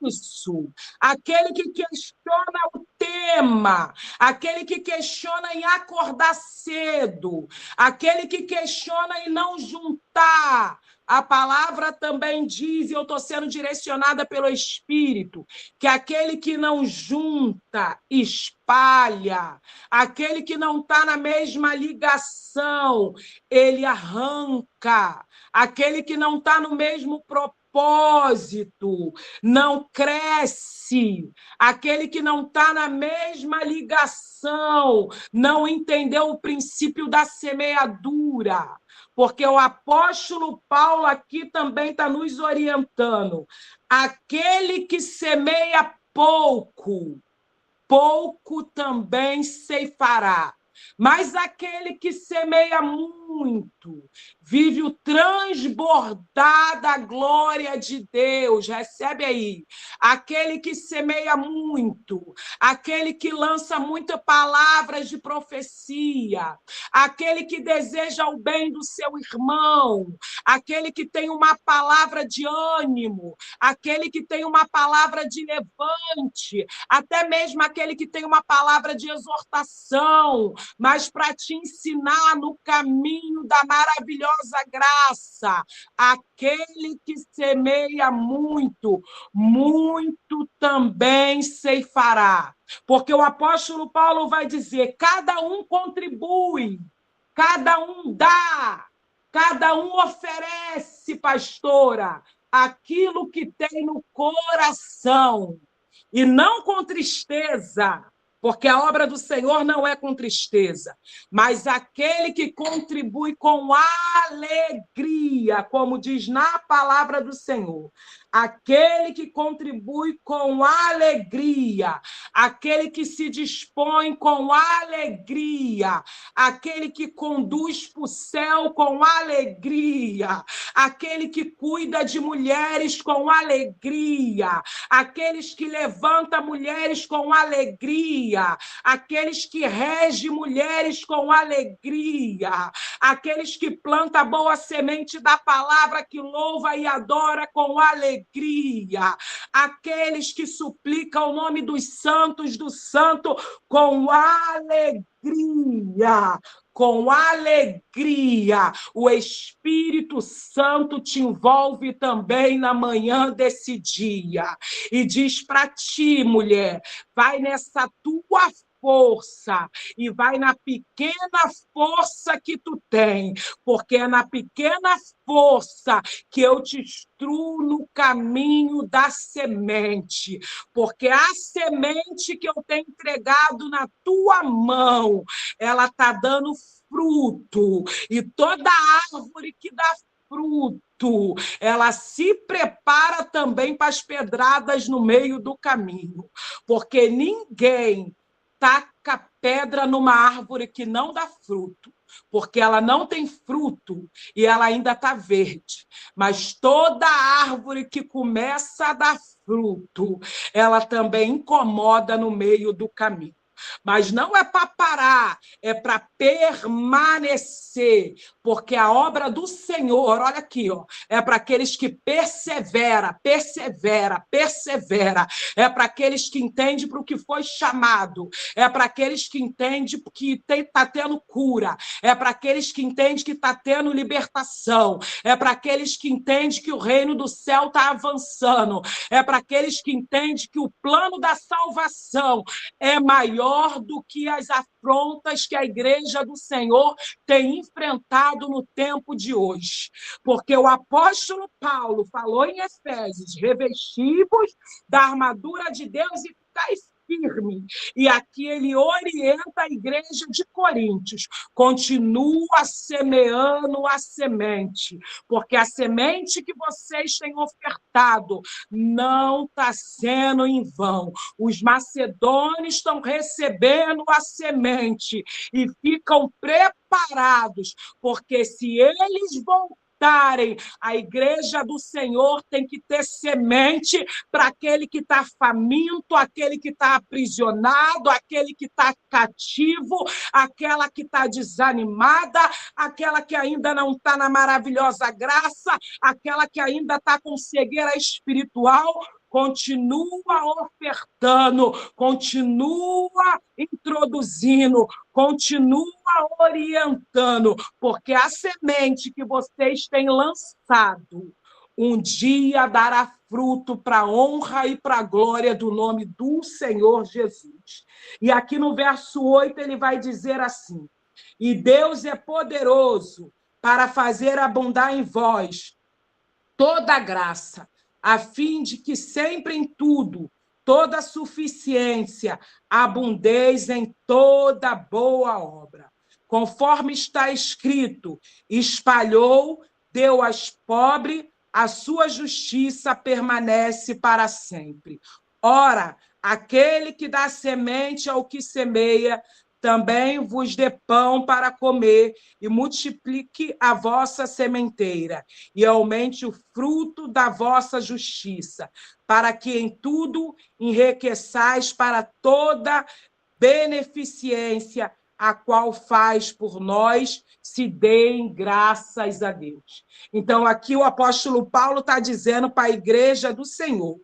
isso, aquele que questiona o tema, aquele que questiona em acordar cedo, aquele que questiona em não juntar. A palavra também diz, e eu estou sendo direcionada pelo Espírito, que aquele que não junta, espalha. Aquele que não está na mesma ligação, ele arranca. Aquele que não está no mesmo propósito, não cresce. Aquele que não está na mesma ligação, não entendeu o princípio da semeadura. Porque o apóstolo Paulo aqui também está nos orientando. Aquele que semeia pouco, pouco também ceifará. Mas aquele que semeia muito, vive o transbordar da glória de Deus. Recebe aí. Aquele que semeia muito, aquele que lança muitas palavras de profecia, aquele que deseja o bem do seu irmão, aquele que tem uma palavra de ânimo, aquele que tem uma palavra de levante, até mesmo aquele que tem uma palavra de exortação, mas para te ensinar no caminho da maravilhosa graça. Aquele que semeia muito, muito também ceifará. Porque o apóstolo Paulo vai dizer, cada um contribui, cada um dá, cada um oferece, pastora, aquilo que tem no coração. E não com tristeza, porque a obra do Senhor não é com tristeza, mas aquele que contribui com alegria, como diz na palavra do Senhor. Aquele que contribui com alegria, aquele que se dispõe com alegria, aquele que conduz para o céu com alegria, aquele que cuida de mulheres com alegria, aqueles que levanta mulheres com alegria, aqueles que rege mulheres com alegria, aqueles que planta boa semente da palavra, que louva e adora com alegria, aqueles que suplicam o nome dos santos do santo com alegria. Com alegria, o Espírito Santo te envolve também na manhã desse dia e diz para ti, mulher, vai nessa tua força e vai na pequena força que tu tem, porque é na pequena força que eu te instruo no caminho da semente, porque a semente que eu tenho entregado na tua mão, ela está dando fruto, e toda árvore que dá fruto, ela se prepara também para as pedradas no meio do caminho, porque ninguém taca pedra numa árvore que não dá fruto, porque ela não tem fruto e ela ainda está verde. Mas toda árvore que começa a dar fruto, ela também incomoda no meio do caminho. Mas não é para parar, é para permanecer, porque a obra do Senhor, olha aqui, ó, é para aqueles que persevera, é para aqueles que entendem para o que foi chamado, é para aqueles que entendem que está tendo cura, é para aqueles que entendem que está tendo libertação, é para aqueles que entendem que o reino do céu está avançando, é para aqueles que entendem que o plano da salvação é maior do que as afrontas que a igreja do Senhor tem enfrentado no tempo de hoje. Porque o apóstolo Paulo falou em Efésios, revestivos da armadura de Deus e ficais firme. E aqui ele orienta a igreja de Coríntios. Continua semeando a semente, porque a semente que vocês têm ofertado não está sendo em vão. Os macedônios estão recebendo a semente e ficam preparados, porque se eles voltarem, a igreja do Senhor tem que ter semente para aquele que está faminto, aquele que está aprisionado, aquele que está cativo, aquela que está desanimada, aquela que ainda não está na maravilhosa graça, aquela que ainda está com cegueira espiritual. Continua ofertando, continua introduzindo, continua orientando, porque a semente que vocês têm lançado um dia dará fruto para a honra e para a glória do nome do Senhor Jesus. E aqui no verso 8 ele vai dizer assim: e Deus é poderoso para fazer abundar em vós toda a graça, a fim de que sempre em tudo, toda suficiência, abundeis em toda boa obra. Conforme está escrito, espalhou, deu aos pobres, a sua justiça permanece para sempre. Ora, aquele que dá semente ao que semeia, também vos dê pão para comer e multiplique a vossa sementeira e aumente o fruto da vossa justiça, para que em tudo enriqueçais para toda beneficência, a qual faz por nós, se deem graças a Deus. Então, aqui o apóstolo Paulo está dizendo para a igreja do Senhor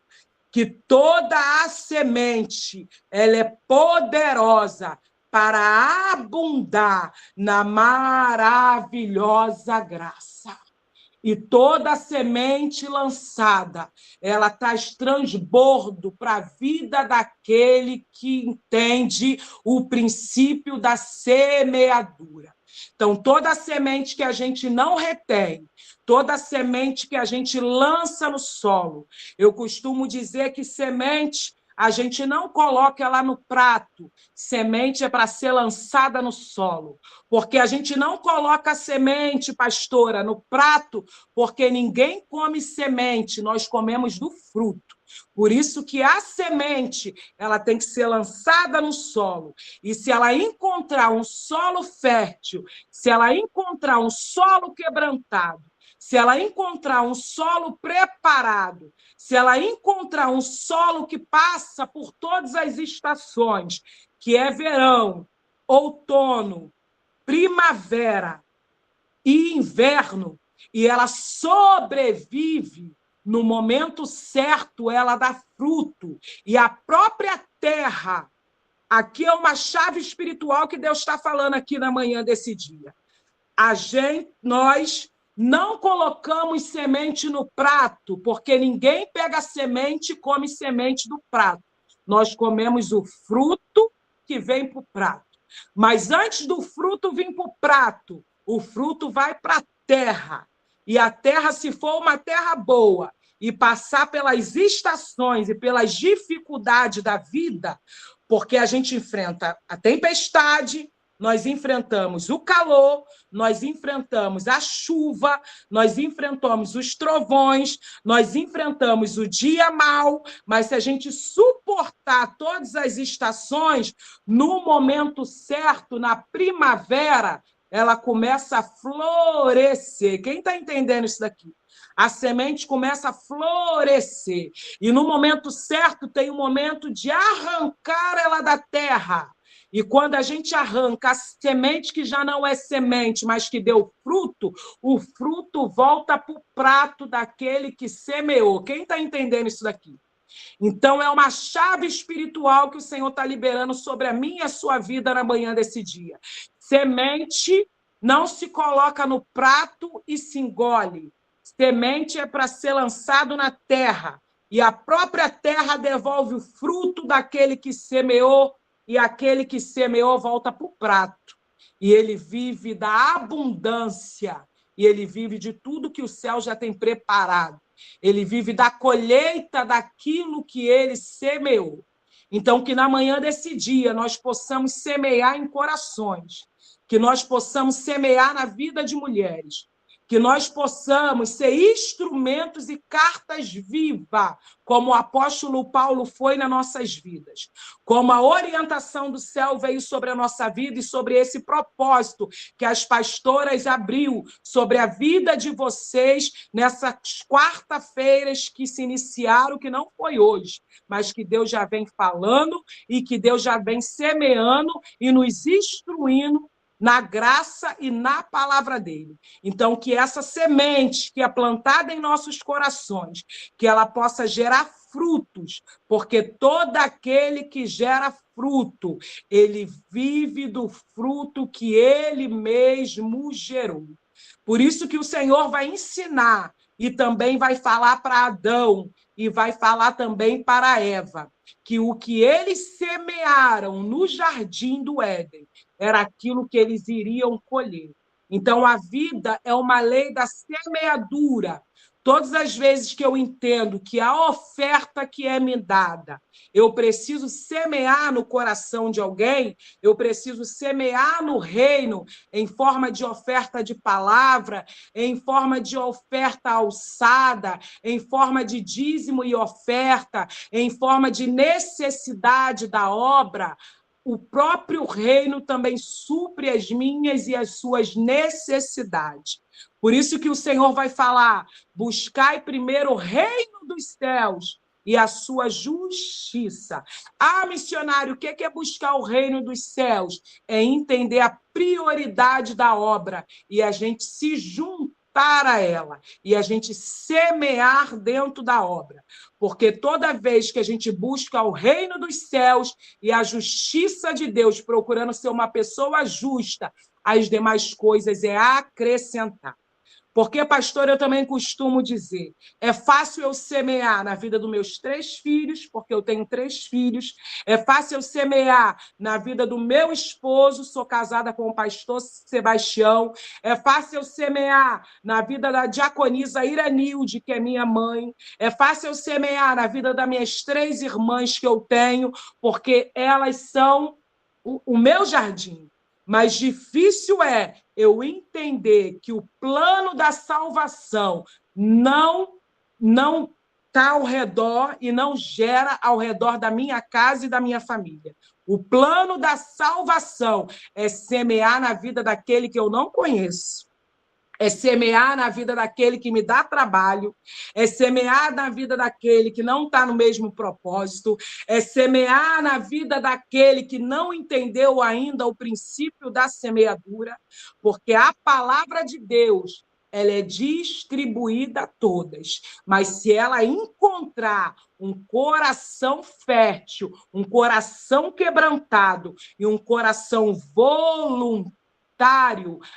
que toda a semente ela é poderosa para abundar na maravilhosa graça. E toda semente lançada, ela traz transbordo para a vida daquele que entende o princípio da semeadura. Então, toda semente que a gente não retém, toda semente que a gente lança no solo, eu costumo dizer que semente a gente não coloca ela no prato. Semente é para ser lançada no solo. Porque a gente não coloca semente, pastora, no prato, porque ninguém come semente, nós comemos do fruto. Por isso que a semente ela tem que ser lançada no solo. E se ela encontrar um solo fértil, se ela encontrar um solo quebrantado, se ela encontrar um solo preparado, se ela encontrar um solo que passa por todas as estações, que é verão, outono, primavera e inverno, e ela sobrevive, no momento certo ela dá fruto. E a própria terra, aqui é uma chave espiritual que Deus está falando aqui na manhã desse dia. Nós não colocamos semente no prato, porque ninguém pega semente e come semente do prato. Nós comemos o fruto que vem para o prato. Mas antes do fruto vir para o prato, o fruto vai para a terra. E a terra, se for uma terra boa, e passar pelas estações e pelas dificuldades da vida, porque a gente enfrenta a tempestade, nós enfrentamos o calor, nós enfrentamos a chuva, nós enfrentamos os trovões, nós enfrentamos o dia mau, mas se a gente suportar todas as estações, no momento certo, na primavera, ela começa a florescer. Quem está entendendo isso daqui? A semente começa a florescer. E no momento certo, tem um momento de arrancar ela da terra. E quando a gente arranca a semente que já não é semente, mas que deu fruto, o fruto volta para o prato daquele que semeou. Quem está entendendo isso daqui? Então, é uma chave espiritual que o Senhor está liberando sobre a minha e a sua vida na manhã desse dia. Semente não se coloca no prato e se engole. Semente é para ser lançado na terra. E a própria terra devolve o fruto daquele que semeou, e aquele que semeou volta para o prato. E ele vive da abundância, e ele vive de tudo que o céu já tem preparado. Ele vive da colheita daquilo que ele semeou. Então, que na manhã desse dia nós possamos semear em corações, que nós possamos semear na vida de mulheres, que nós possamos ser instrumentos e cartas vivas, como o apóstolo Paulo foi nas nossas vidas, como a orientação do céu veio sobre a nossa vida e sobre esse propósito que as pastoras abriu sobre a vida de vocês nessas quarta-feiras que se iniciaram, que não foi hoje, mas que Deus já vem falando e que Deus já vem semeando e nos instruindo na graça e na palavra dele. Então, que essa semente que é plantada em nossos corações, que ela possa gerar frutos, porque todo aquele que gera fruto, ele vive do fruto que ele mesmo gerou. Por isso que o Senhor vai ensinar e também vai falar para Adão e vai falar também para Eva, que o que eles semearam no jardim do Éden era aquilo que eles iriam colher. Então, a vida é uma lei da semeadura. Todas as vezes que eu entendo que a oferta que é me dada, eu preciso semear no coração de alguém, eu preciso semear no reino em forma de oferta de palavra, em forma de oferta alçada, em forma de dízimo e oferta, em forma de necessidade da obra. O próprio reino também supre as minhas e as suas necessidades. Por isso que o Senhor vai falar: buscai primeiro o reino dos céus e a sua justiça. Ah, missionário, o que é buscar o reino dos céus? É entender a prioridade da obra e a gente se juntar a ela e a gente semear dentro da obra. Porque toda vez que a gente busca o reino dos céus e a justiça de Deus, procurando ser uma pessoa justa, as demais coisas é acrescentar. Porque, pastor, eu também costumo dizer, é fácil eu semear na vida dos meus 3 filhos, porque eu tenho 3 filhos, é fácil eu semear na vida do meu esposo, sou casada com o pastor Sebastião, é fácil eu semear na vida da diaconisa Iranilde, que é minha mãe, é fácil eu semear na vida das minhas 3 irmãs que eu tenho, porque elas são o meu jardim. Mas difícil é eu entender que o plano da salvação não está ao redor e não gera ao redor da minha casa e da minha família. O plano da salvação é semear na vida daquele que eu não conheço. É semear na vida daquele que me dá trabalho, é semear na vida daquele que não está no mesmo propósito, é semear na vida daquele que não entendeu ainda o princípio da semeadura, porque a palavra de Deus, ela é distribuída a todas, mas se ela encontrar um coração fértil, um coração quebrantado e um coração voluntário,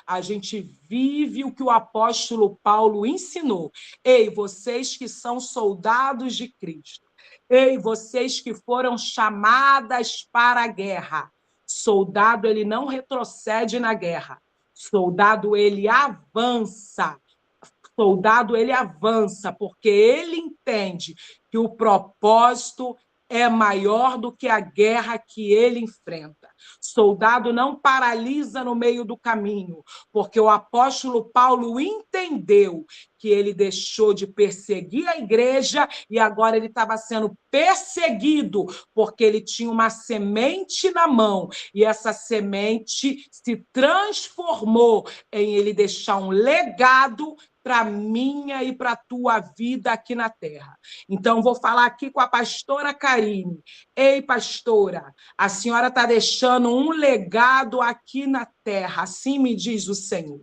a gente vive o que o apóstolo Paulo ensinou. Ei, vocês que são soldados de Cristo. Ei, vocês que foram chamadas para a guerra. Soldado, ele não retrocede na guerra. Soldado, ele avança. Soldado, ele avança, porque ele entende que o propósito é maior do que a guerra que ele enfrenta. Soldado não paralisa no meio do caminho, porque o apóstolo Paulo entendeu que ele deixou de perseguir a igreja e agora ele estava sendo perseguido, porque ele tinha uma semente na mão, e essa semente se transformou em ele deixar um legado para a minha e para a tua vida aqui na terra. Então, vou falar aqui com a pastora Karine. Ei, pastora, a senhora está deixando um legado aqui na terra, assim me diz o Senhor.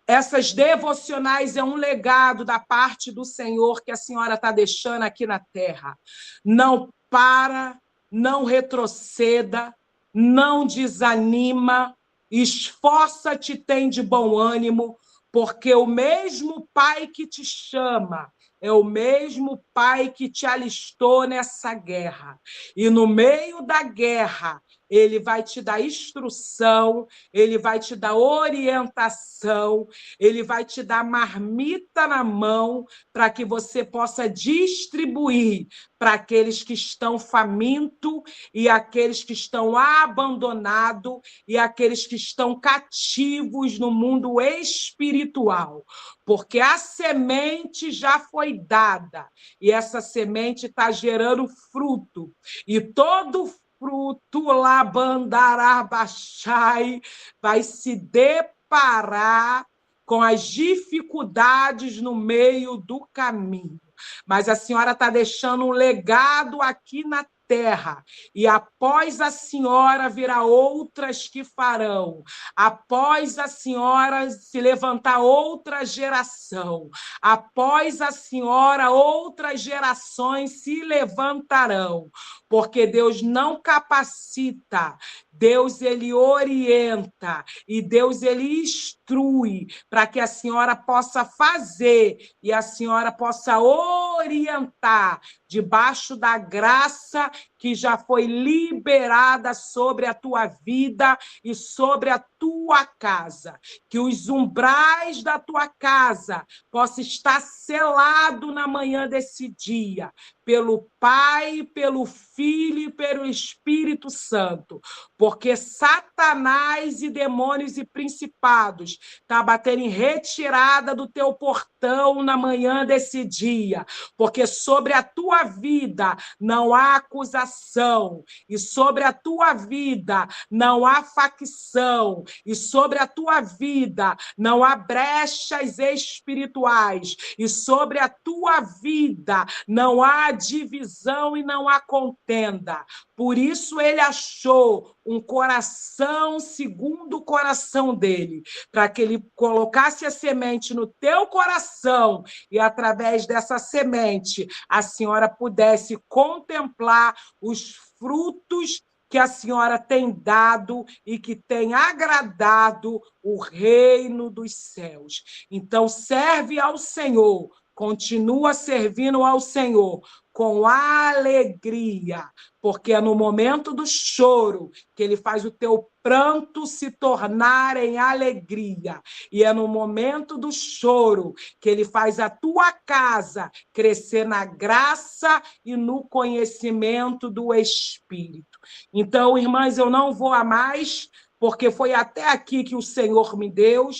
Essas devocionais é um legado da parte do Senhor que a senhora está deixando aqui na terra. Não para, não retroceda, não desanima, esforça-te, tem de bom ânimo, porque o mesmo Pai que te chama é o mesmo Pai que te alistou nessa guerra. E no meio da guerra, ele vai te dar instrução, ele vai te dar orientação, ele vai te dar marmita na mão para que você possa distribuir para aqueles que estão famintos e aqueles que estão abandonados e aqueles que estão cativos no mundo espiritual. Porque a semente já foi dada e essa semente está gerando fruto. E todo fruto labandarabachai vai se deparar com as dificuldades no meio do caminho. Mas a senhora está deixando um legado aqui na terra, e após a senhora virá outras que farão, após a senhora se levantar outra geração, após a senhora outras gerações se levantarão, porque Deus não capacita, Deus ele orienta e Deus ele instrui para que a senhora possa fazer e a senhora possa orientar debaixo da graça que já foi liberada sobre a tua vida e sobre a tua casa. Que os umbrais da tua casa possam estar selados na manhã desse dia, pelo Pai, pelo Filho e pelo Espírito Santo. Porque Satanás e demônios e principados estão batendo em retirada do teu portão na manhã desse dia. Porque sobre a tua vida não há acusação, e sobre a tua vida não há facção, e sobre a tua vida não há brechas espirituais, e sobre a tua vida não há divisão e não há contenda. Por isso ele achou um coração segundo o coração dele, para que ele colocasse a semente no teu coração e através dessa semente a senhora pudesse contemplar os frutos que a senhora tem dado e que tem agradado o reino dos céus. Então, serve ao Senhor, continua servindo ao Senhor com alegria, porque é no momento do choro que ele faz o teu pranto se tornar em alegria, e é no momento do choro que ele faz a tua casa crescer na graça e no conhecimento do Espírito. Então, irmãs, eu não vou a mais, porque foi até aqui que o Senhor me deu.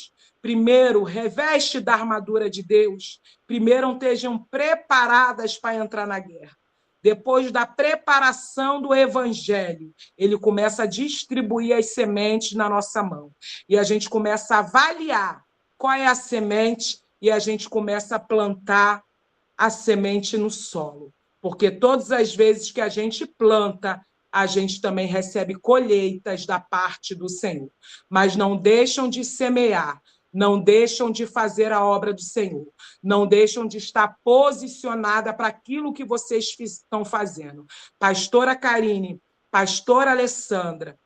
Primeiro, reveste da armadura de Deus. Primeiro, estejam preparadas para entrar na guerra. Depois da preparação do evangelho, ele começa a distribuir as sementes na nossa mão. E a gente começa a avaliar qual é a semente e a gente começa a plantar a semente no solo. Porque todas as vezes que a gente planta, a gente também recebe colheitas da parte do Senhor. Mas não deixam de semear, não deixam de fazer a obra do Senhor, não deixam de estar posicionada para aquilo que vocês estão fazendo. Pastora Karine, pastora Alessandra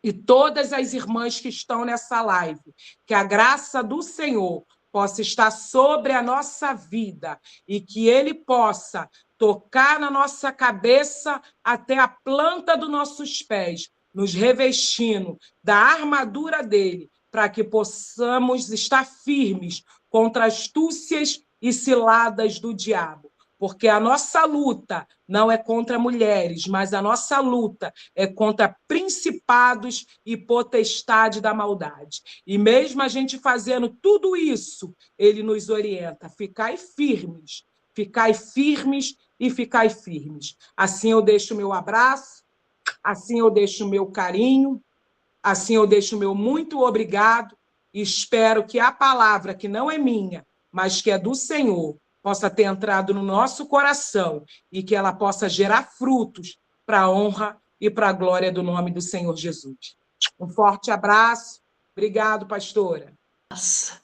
e todas as irmãs que estão nessa live, que a graça do Senhor possa estar sobre a nossa vida e que ele possa tocar na nossa cabeça até a planta dos nossos pés, nos revestindo da armadura dele, para que possamos estar firmes contra astúcias e ciladas do diabo. Porque a nossa luta não é contra mulheres, mas a nossa luta é contra principados e potestade da maldade. E mesmo a gente fazendo tudo isso, ele nos orienta, ficai firmes e ficai firmes. Assim eu deixo o meu abraço, assim eu deixo o meu carinho, assim eu deixo o meu muito obrigado e espero que a palavra, que não é minha, mas que é do Senhor, possa ter entrado no nosso coração e que ela possa gerar frutos para a honra e para a glória do nome do Senhor Jesus. Um forte abraço. Obrigado, pastora. Nossa,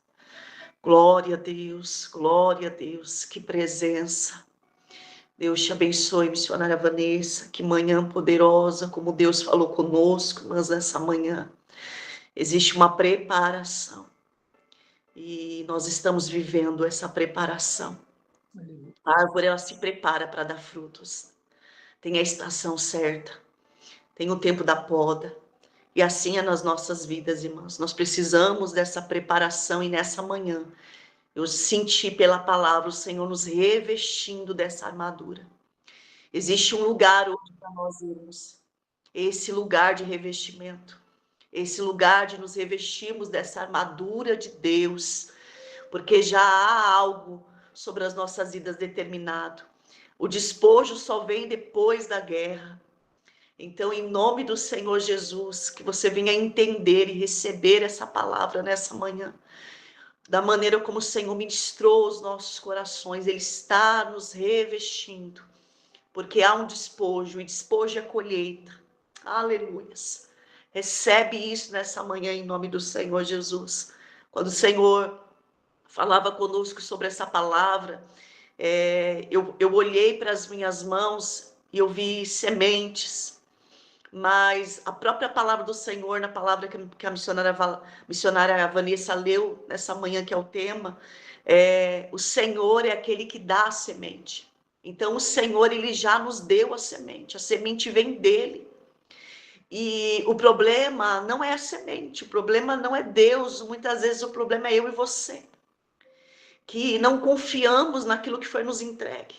glória a Deus, que presença. Deus te abençoe, missionária Vanessa, que manhã poderosa, como Deus falou conosco, mas nessa manhã existe uma preparação e nós estamos vivendo essa preparação. A árvore, ela se prepara para dar frutos, tem a estação certa, tem o tempo da poda, e assim é nas nossas vidas, irmãos. Nós precisamos dessa preparação e nessa manhã eu senti pela palavra o Senhor nos revestindo dessa armadura. Existe um lugar hoje para nós irmos, esse lugar de revestimento, esse lugar de nos revestirmos dessa armadura de Deus, porque já há algo sobre as nossas vidas determinado. O despojo só vem depois da guerra. Então, em nome do Senhor Jesus, que você venha entender e receber essa palavra nessa manhã, da maneira como o Senhor ministrou os nossos corações, Ele está nos revestindo, porque há um despojo, e despojo é colheita. Aleluias. Recebe isso nessa manhã em nome do Senhor Jesus. Quando o Senhor falava conosco sobre essa palavra, eu olhei para as minhas mãos e eu vi sementes, mas a própria palavra do Senhor, na palavra que a missionária Vanessa leu nessa manhã, que é o tema, o Senhor é aquele que dá a semente. Então, o Senhor, Ele já nos deu a semente vem dEle. E o problema não é a semente, o problema não é Deus, muitas vezes o problema é eu e você, que não confiamos naquilo que foi nos entregue,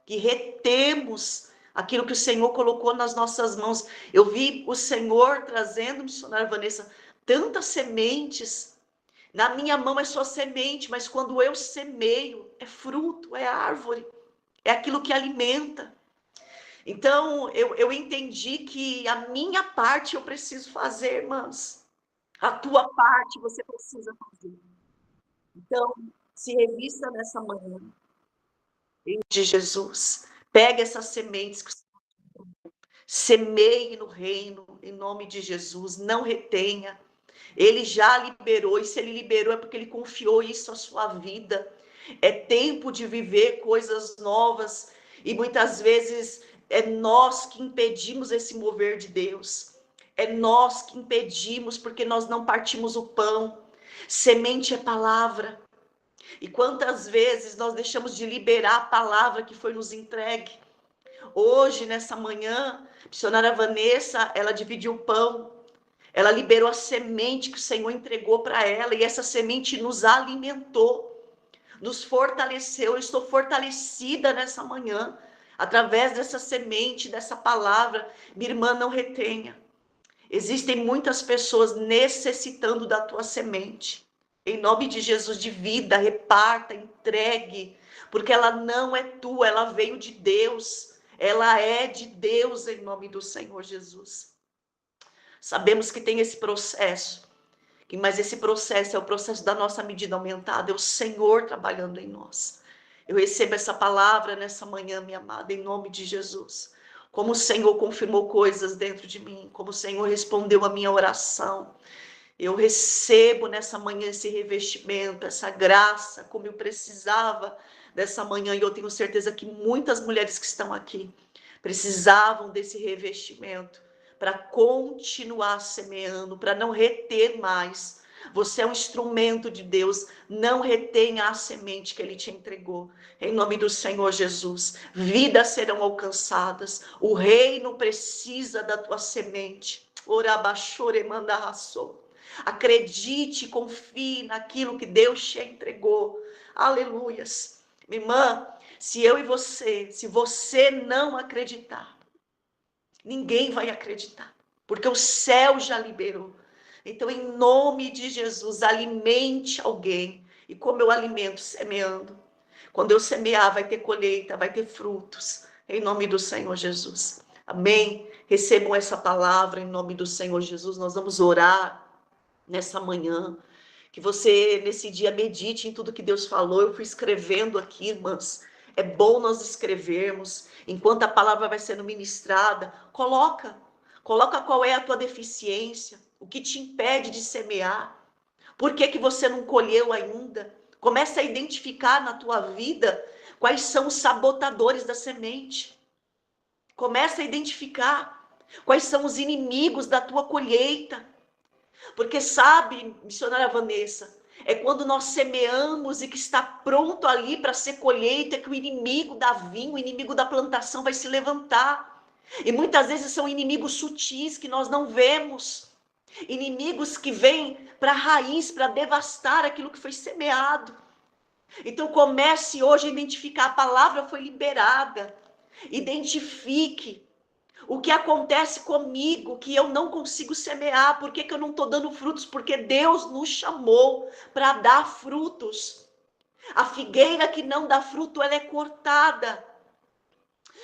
que retemos aquilo que o Senhor colocou nas nossas mãos. Eu vi o Senhor trazendo, missionária Vanessa, tantas sementes. Na minha mão é só semente, mas quando eu semeio, é fruto, é árvore, é aquilo que alimenta. Então, eu entendi que a minha parte eu preciso fazer, irmãs. A tua parte você precisa fazer. Então, se revista nessa manhã, em nome de Jesus. Pega essas sementes, semeie no reino, em nome de Jesus. Não retenha. Ele já liberou, e se Ele liberou é porque Ele confiou isso à sua vida. É tempo de viver coisas novas, e muitas vezes é nós que impedimos esse mover de Deus. É nós que impedimos, porque nós não partimos o pão. Semente é palavra. E quantas vezes nós deixamos de liberar a palavra que foi nos entregue? Hoje, nessa manhã, a missionária Vanessa, ela dividiu o pão. Ela liberou a semente que o Senhor entregou para ela, e essa semente nos alimentou, nos fortaleceu. Eu estou fortalecida nessa manhã, através dessa semente, dessa palavra. Minha irmã, não retenha. Existem muitas pessoas necessitando da tua semente. Em nome de Jesus, de vida, reparta, entregue, porque ela não é tua, ela veio de Deus. Ela é de Deus, em nome do Senhor Jesus. Sabemos que tem esse processo, mas esse processo é o processo da nossa medida aumentada, é o Senhor trabalhando em nós. Eu recebo essa palavra nessa manhã, minha amada, em nome de Jesus. Como o Senhor confirmou coisas dentro de mim, como o Senhor respondeu a minha oração. Eu recebo nessa manhã esse revestimento, essa graça, como eu precisava dessa manhã, e eu tenho certeza que muitas mulheres que estão aqui precisavam desse revestimento, para continuar semeando, para não reter mais. Você é um instrumento de Deus, não retenha a semente que Ele te entregou. Em nome do Senhor Jesus, vidas serão alcançadas, o reino precisa da tua semente. Orabachore mandaraço. Acredite, confie naquilo que Deus te entregou. Aleluias. Minha irmã, se eu e você, se você não acreditar, ninguém vai acreditar, porque o céu já liberou. Então, em nome de Jesus, alimente alguém. E como eu alimento? Semeando. Quando eu semear, vai ter colheita, vai ter frutos. Em nome do Senhor Jesus. Amém? Recebam essa palavra em nome do Senhor Jesus. Nós vamos orar nessa manhã. Que você, nesse dia, medite em tudo que Deus falou. Eu fui escrevendo aqui, irmãs. É bom nós escrevermos. Enquanto a palavra vai sendo ministrada, coloca qual é a tua deficiência, o que te impede de semear. Por que você não colheu ainda? Começa a identificar na tua vida quais são os sabotadores da semente. Começa a identificar quais são os inimigos da tua colheita. Porque sabe, missionária Vanessa, é quando nós semeamos e que está pronto ali para ser colheita, que o inimigo da vinha, o inimigo da plantação vai se levantar. E muitas vezes são inimigos sutis que nós não vemos. Inimigos que vêm para a raiz, para devastar aquilo que foi semeado. Então comece hoje a identificar, a palavra foi liberada. Identifique o que acontece comigo, que eu não consigo semear, por que eu não estou dando frutos? Porque Deus nos chamou para dar frutos. A figueira que não dá fruto, ela é cortada.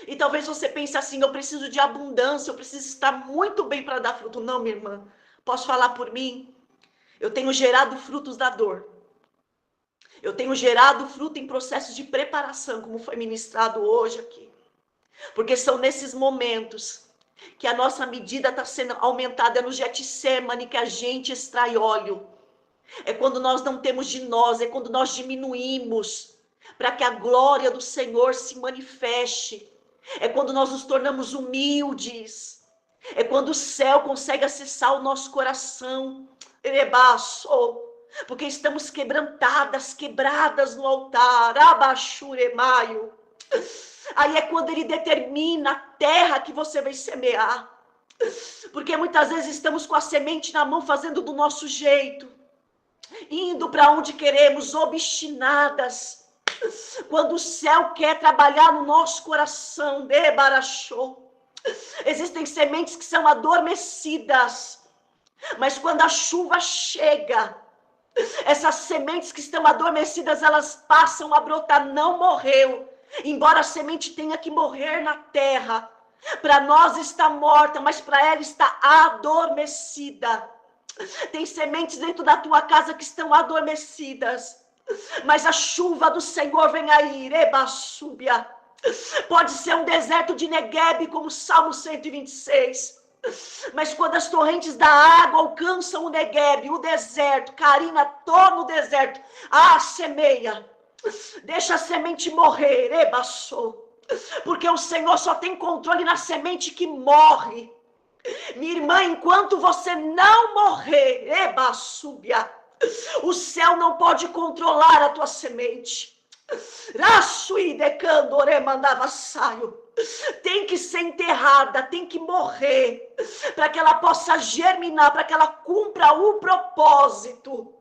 E talvez você pense assim, eu preciso de abundância, eu preciso estar muito bem para dar fruto. Não, minha irmã, posso falar por mim? Eu tenho gerado frutos da dor. Eu tenho gerado fruto em processos de preparação, como foi ministrado hoje aqui. Porque são nesses momentos que a nossa medida está sendo aumentada, é no Getsemane que a gente extrai óleo. É quando nós não temos de nós, é quando nós diminuímos, para que a glória do Senhor se manifeste. É quando nós nos tornamos humildes. É quando o céu consegue acessar o nosso coração. Porque estamos quebradas no altar. Abachuremaio. Aí é quando ele determina a terra que você vai semear. Porque muitas vezes estamos com a semente na mão, fazendo do nosso jeito, indo para onde queremos, obstinadas. Quando o céu quer trabalhar no nosso coração, debarachou. Existem sementes que são adormecidas, mas quando a chuva chega, essas sementes que estão adormecidas, elas passam a brotar. Não morreu. Embora a semente tenha que morrer na terra, para nós está morta, mas para ela está adormecida. Tem sementes dentro da tua casa que estão adormecidas, mas a chuva do Senhor vem aí, Rebassúbia. Pode ser um deserto de Negueb, como Salmo 126. Mas quando as torrentes da água alcançam o Negueb, o deserto, Karina, torna o deserto, semeia. Deixa a semente morrer, porque o Senhor só tem controle na semente que morre. Minha irmã, enquanto você não morrer, o céu não pode controlar a tua semente. Tem que ser enterrada, tem que morrer, para que ela possa germinar, para que ela cumpra o propósito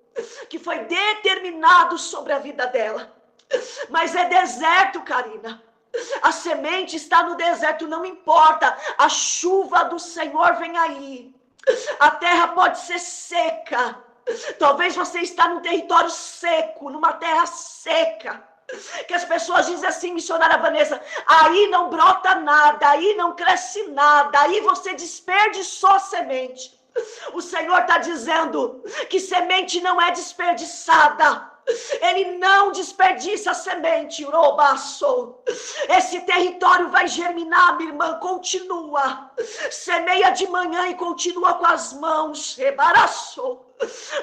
que foi determinado sobre a vida dela. Mas é deserto, Karina. A semente está no deserto, não importa. A chuva do Senhor vem aí. A terra pode ser seca. Talvez você está num território seco, numa terra seca. Que as pessoas dizem assim, missionária Vanessa, aí não brota nada, aí não cresce nada, aí você desperdiçou a semente. O Senhor está dizendo que semente não é desperdiçada. Ele não desperdiça a semente. Esse território vai germinar, minha irmã. Continua. Semeia de manhã e continua com as mãos.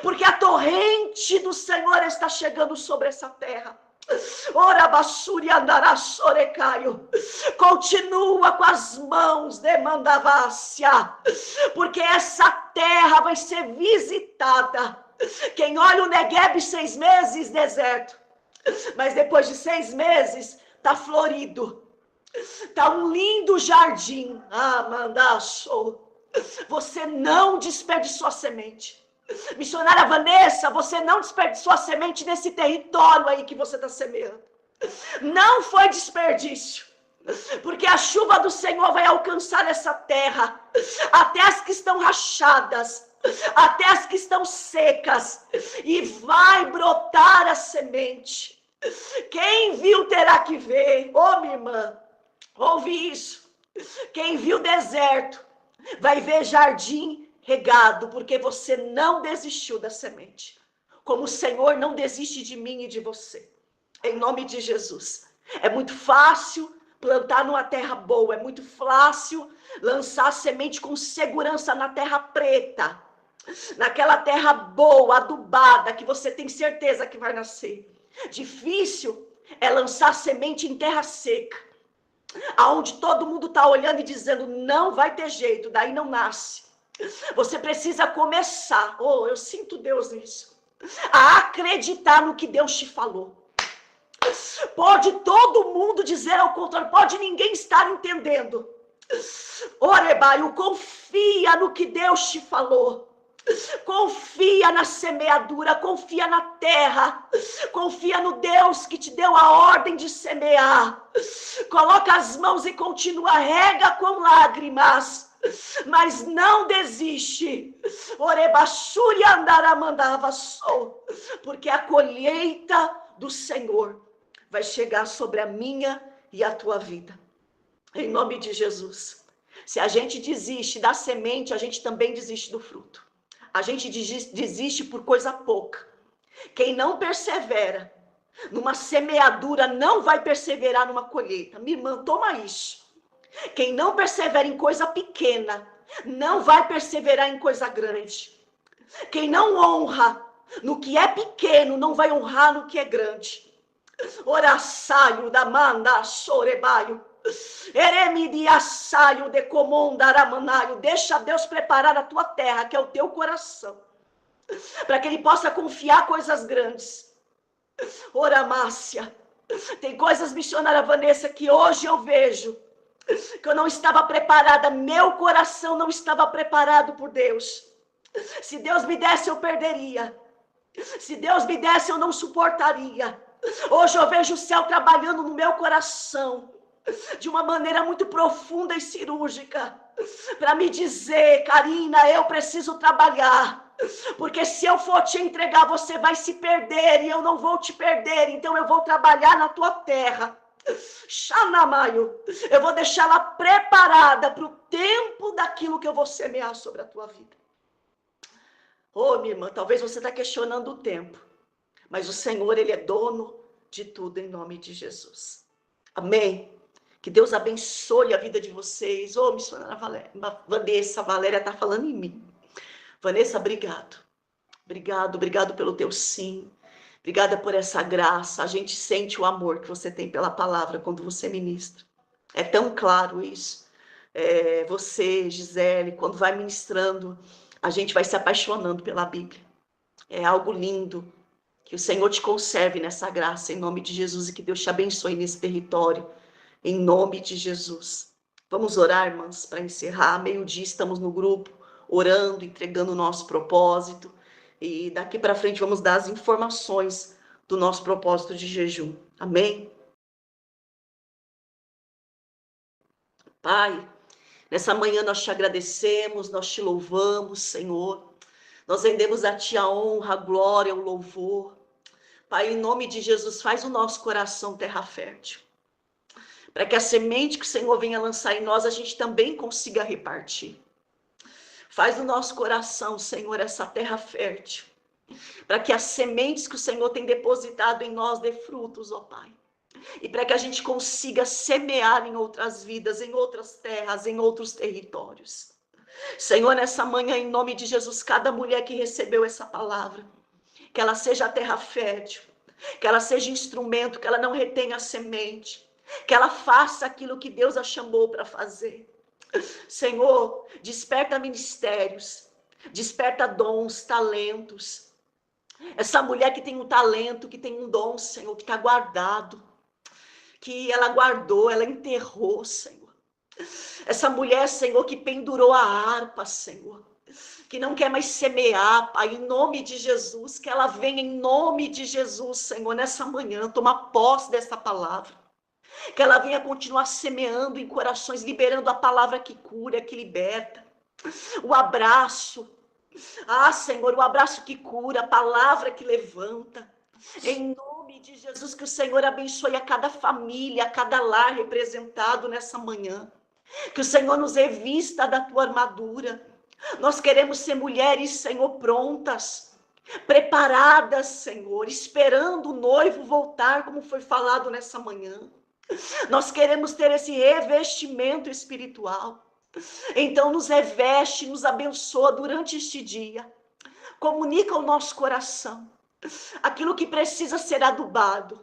Porque a torrente do Senhor está chegando sobre essa terra. Ora basuri andará sorecaio. Continua com as mãos, demandavácia, porque essa terra vai ser visitada. Quem olha o Negueb 6 meses, deserto, mas depois de 6 meses tá florido, tá um lindo jardim. Mandaçou. Você não desperdiçou a semente. Missionária Vanessa, você não desperdiçou a semente nesse território aí que você está semeando. Não foi desperdício. Porque a chuva do Senhor vai alcançar essa terra. Até as que estão rachadas. Até as que estão secas. E vai brotar a semente. Quem viu terá que ver. Minha irmã, ouve isso. Quem viu deserto vai ver jardim regado, porque você não desistiu da semente. como o Senhor não desiste de mim e de você. Em nome de Jesus. É muito fácil plantar numa terra boa, é muito fácil lançar semente com segurança na terra preta, naquela terra boa, adubada, que você tem certeza que vai nascer. Difícil é lançar semente em terra seca, aonde todo mundo está olhando e dizendo, não vai ter jeito, daí não nasce. Você precisa começar, eu sinto Deus nisso, a acreditar no que Deus te falou. Pode todo mundo dizer ao contrário, pode ninguém estar entendendo. Orebaio, confia no que Deus te falou. Confia na semeadura, confia na terra, confia no Deus que te deu a ordem de semear. Coloca as mãos e continua, rega com lágrimas, mas não desiste. Orebaxuri andaramandava sou, porque a colheita do Senhor vai chegar sobre a minha e a tua vida. Em nome de Jesus. Se a gente desiste da semente, a gente também desiste do fruto. A gente desiste por coisa pouca. Quem não persevera numa semeadura não vai perseverar numa colheita. Minha irmã, toma isso. Quem não persevera em coisa pequena não vai perseverar em coisa grande. Quem não honra no que é pequeno não vai honrar no que é grande. Oraçaio da manda sorebaio. Eremidiaçaio de comondaramanai. Deixa Deus preparar a tua terra, que é o teu coração, para que ele possa confiar coisas grandes. Oramácia. Tem coisas, missionária Vanessa, que hoje eu vejo que eu não estava preparada, meu coração não estava preparado por Deus. Se Deus me desse, eu perderia. Se Deus me desse, eu não suportaria. Hoje eu vejo o céu trabalhando no meu coração de uma maneira muito profunda e cirúrgica, para me dizer, Karina, eu preciso trabalhar, porque se eu for te entregar, você vai se perder, e eu não vou te perder, então eu vou trabalhar na tua terra. Xanamaio, eu vou deixá-la preparada para o tempo daquilo que eu vou semear sobre a tua vida. Minha irmã, talvez você está questionando o tempo, mas o Senhor, Ele é dono de tudo, em nome de Jesus. Amém? Que Deus abençoe a vida de vocês. Missionária Vanessa, a Valéria está falando em mim. Vanessa, obrigado. Obrigado pelo teu sim. Obrigada por essa graça. A gente sente o amor que você tem pela palavra quando você ministra. É tão claro isso. Você, Gisele, quando vai ministrando, a gente vai se apaixonando pela Bíblia. É algo lindo. Que o Senhor te conserve nessa graça, em nome de Jesus, e que Deus te abençoe nesse território. Em nome de Jesus. Vamos orar, irmãs, para encerrar. Meio-dia estamos no grupo, orando, entregando o nosso propósito. E daqui para frente vamos dar as informações do nosso propósito de jejum. Amém? Pai, nessa manhã nós te agradecemos, nós te louvamos, Senhor. Nós rendemos a Ti a honra, a glória, o louvor. Pai, em nome de Jesus, faz o nosso coração terra fértil. Para que a semente que o Senhor venha lançar em nós, a gente também consiga repartir. Faz do nosso coração, Senhor, essa terra fértil. Para que as sementes que o Senhor tem depositado em nós dê frutos, ó Pai. E para que a gente consiga semear em outras vidas, em outras terras, em outros territórios. Senhor, nessa manhã, em nome de Jesus, cada mulher que recebeu essa palavra, que ela seja a terra fértil, que ela seja instrumento, que ela não retenha a semente, que ela faça aquilo que Deus a chamou para fazer. Senhor, desperta ministérios, desperta dons, talentos. Essa mulher que tem um talento, que tem um dom, Senhor, que está guardado, que ela guardou, ela enterrou, Senhor. Essa mulher, Senhor, que pendurou a harpa, Senhor, que não quer mais semear, Pai, em nome de Jesus, que ela venha em nome de Jesus, Senhor, nessa manhã, tomar posse dessa palavra. Que ela venha continuar semeando em corações, liberando a palavra que cura, que liberta. O abraço. Senhor, o abraço que cura, a palavra que levanta. Em nome de Jesus, que o Senhor abençoe a cada família, a cada lar representado nessa manhã. Que o Senhor nos revista da tua armadura. Nós queremos ser mulheres, Senhor, prontas. preparadas, Senhor, esperando o noivo voltar, como foi falado nessa manhã. Nós queremos ter esse revestimento espiritual. Então nos reveste, nos abençoa durante este dia. Comunica o nosso coração. Aquilo que precisa ser adubado,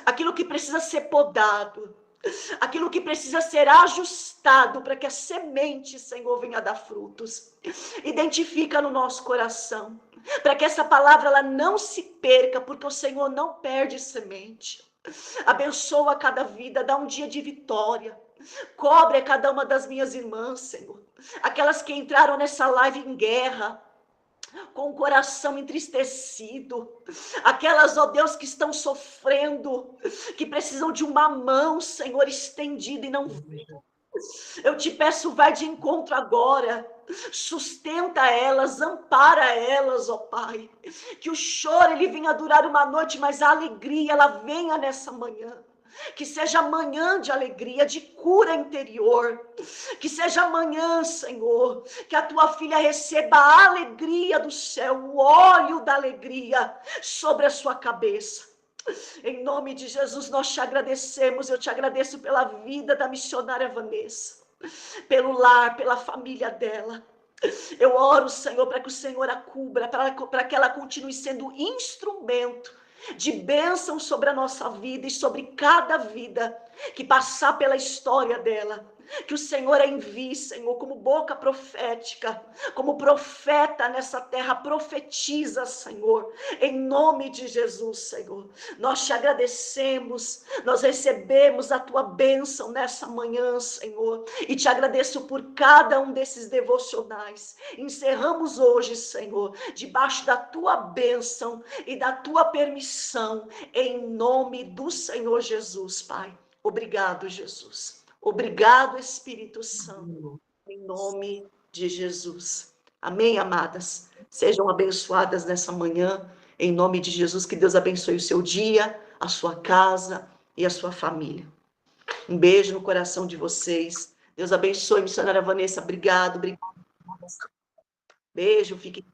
aquilo que precisa ser podado, aquilo que precisa ser ajustado para que a semente, Senhor, venha dar frutos. Identifica no nosso coração, para que essa palavra ela não se perca, porque o Senhor não perde semente. Abençoa cada vida, dá um dia de vitória. Cobre a cada uma das minhas irmãs, Senhor. Aquelas que entraram nessa live em guerra, com o coração entristecido, aquelas, ó Deus, que estão sofrendo, que precisam de uma mão, Senhor, estendida e não vê. Eu te peço, vai de encontro agora, sustenta elas, ampara elas, ó Pai, que o choro ele venha durar uma noite, mas a alegria ela venha nessa manhã. Que seja manhã de alegria, de cura interior. Que seja manhã, Senhor, que a tua filha receba a alegria do céu, o óleo da alegria sobre a sua cabeça. Em nome de Jesus, nós te agradecemos. Eu te agradeço pela vida da missionária Vanessa, pelo lar, pela família dela. Eu oro, Senhor, para que o Senhor a cubra, para que ela continue sendo instrumento de bênção sobre a nossa vida e sobre cada vida que passar pela história dela. Que o Senhor a envie, Senhor, como boca profética, como profeta nessa terra, profetiza, Senhor, em nome de Jesus, Senhor. Nós te agradecemos, nós recebemos a tua bênção nessa manhã, Senhor, e te agradeço por cada um desses devocionais. Encerramos hoje, Senhor, debaixo da tua bênção e da tua permissão, em nome do Senhor Jesus, Pai. Obrigado, Jesus. Obrigado, Espírito Santo, em nome de Jesus. Amém, amadas? Sejam abençoadas nessa manhã, em nome de Jesus. Que Deus abençoe o seu dia, a sua casa e a sua família. Um beijo no coração de vocês. Deus abençoe, missionária Vanessa. Obrigado. Beijo, fique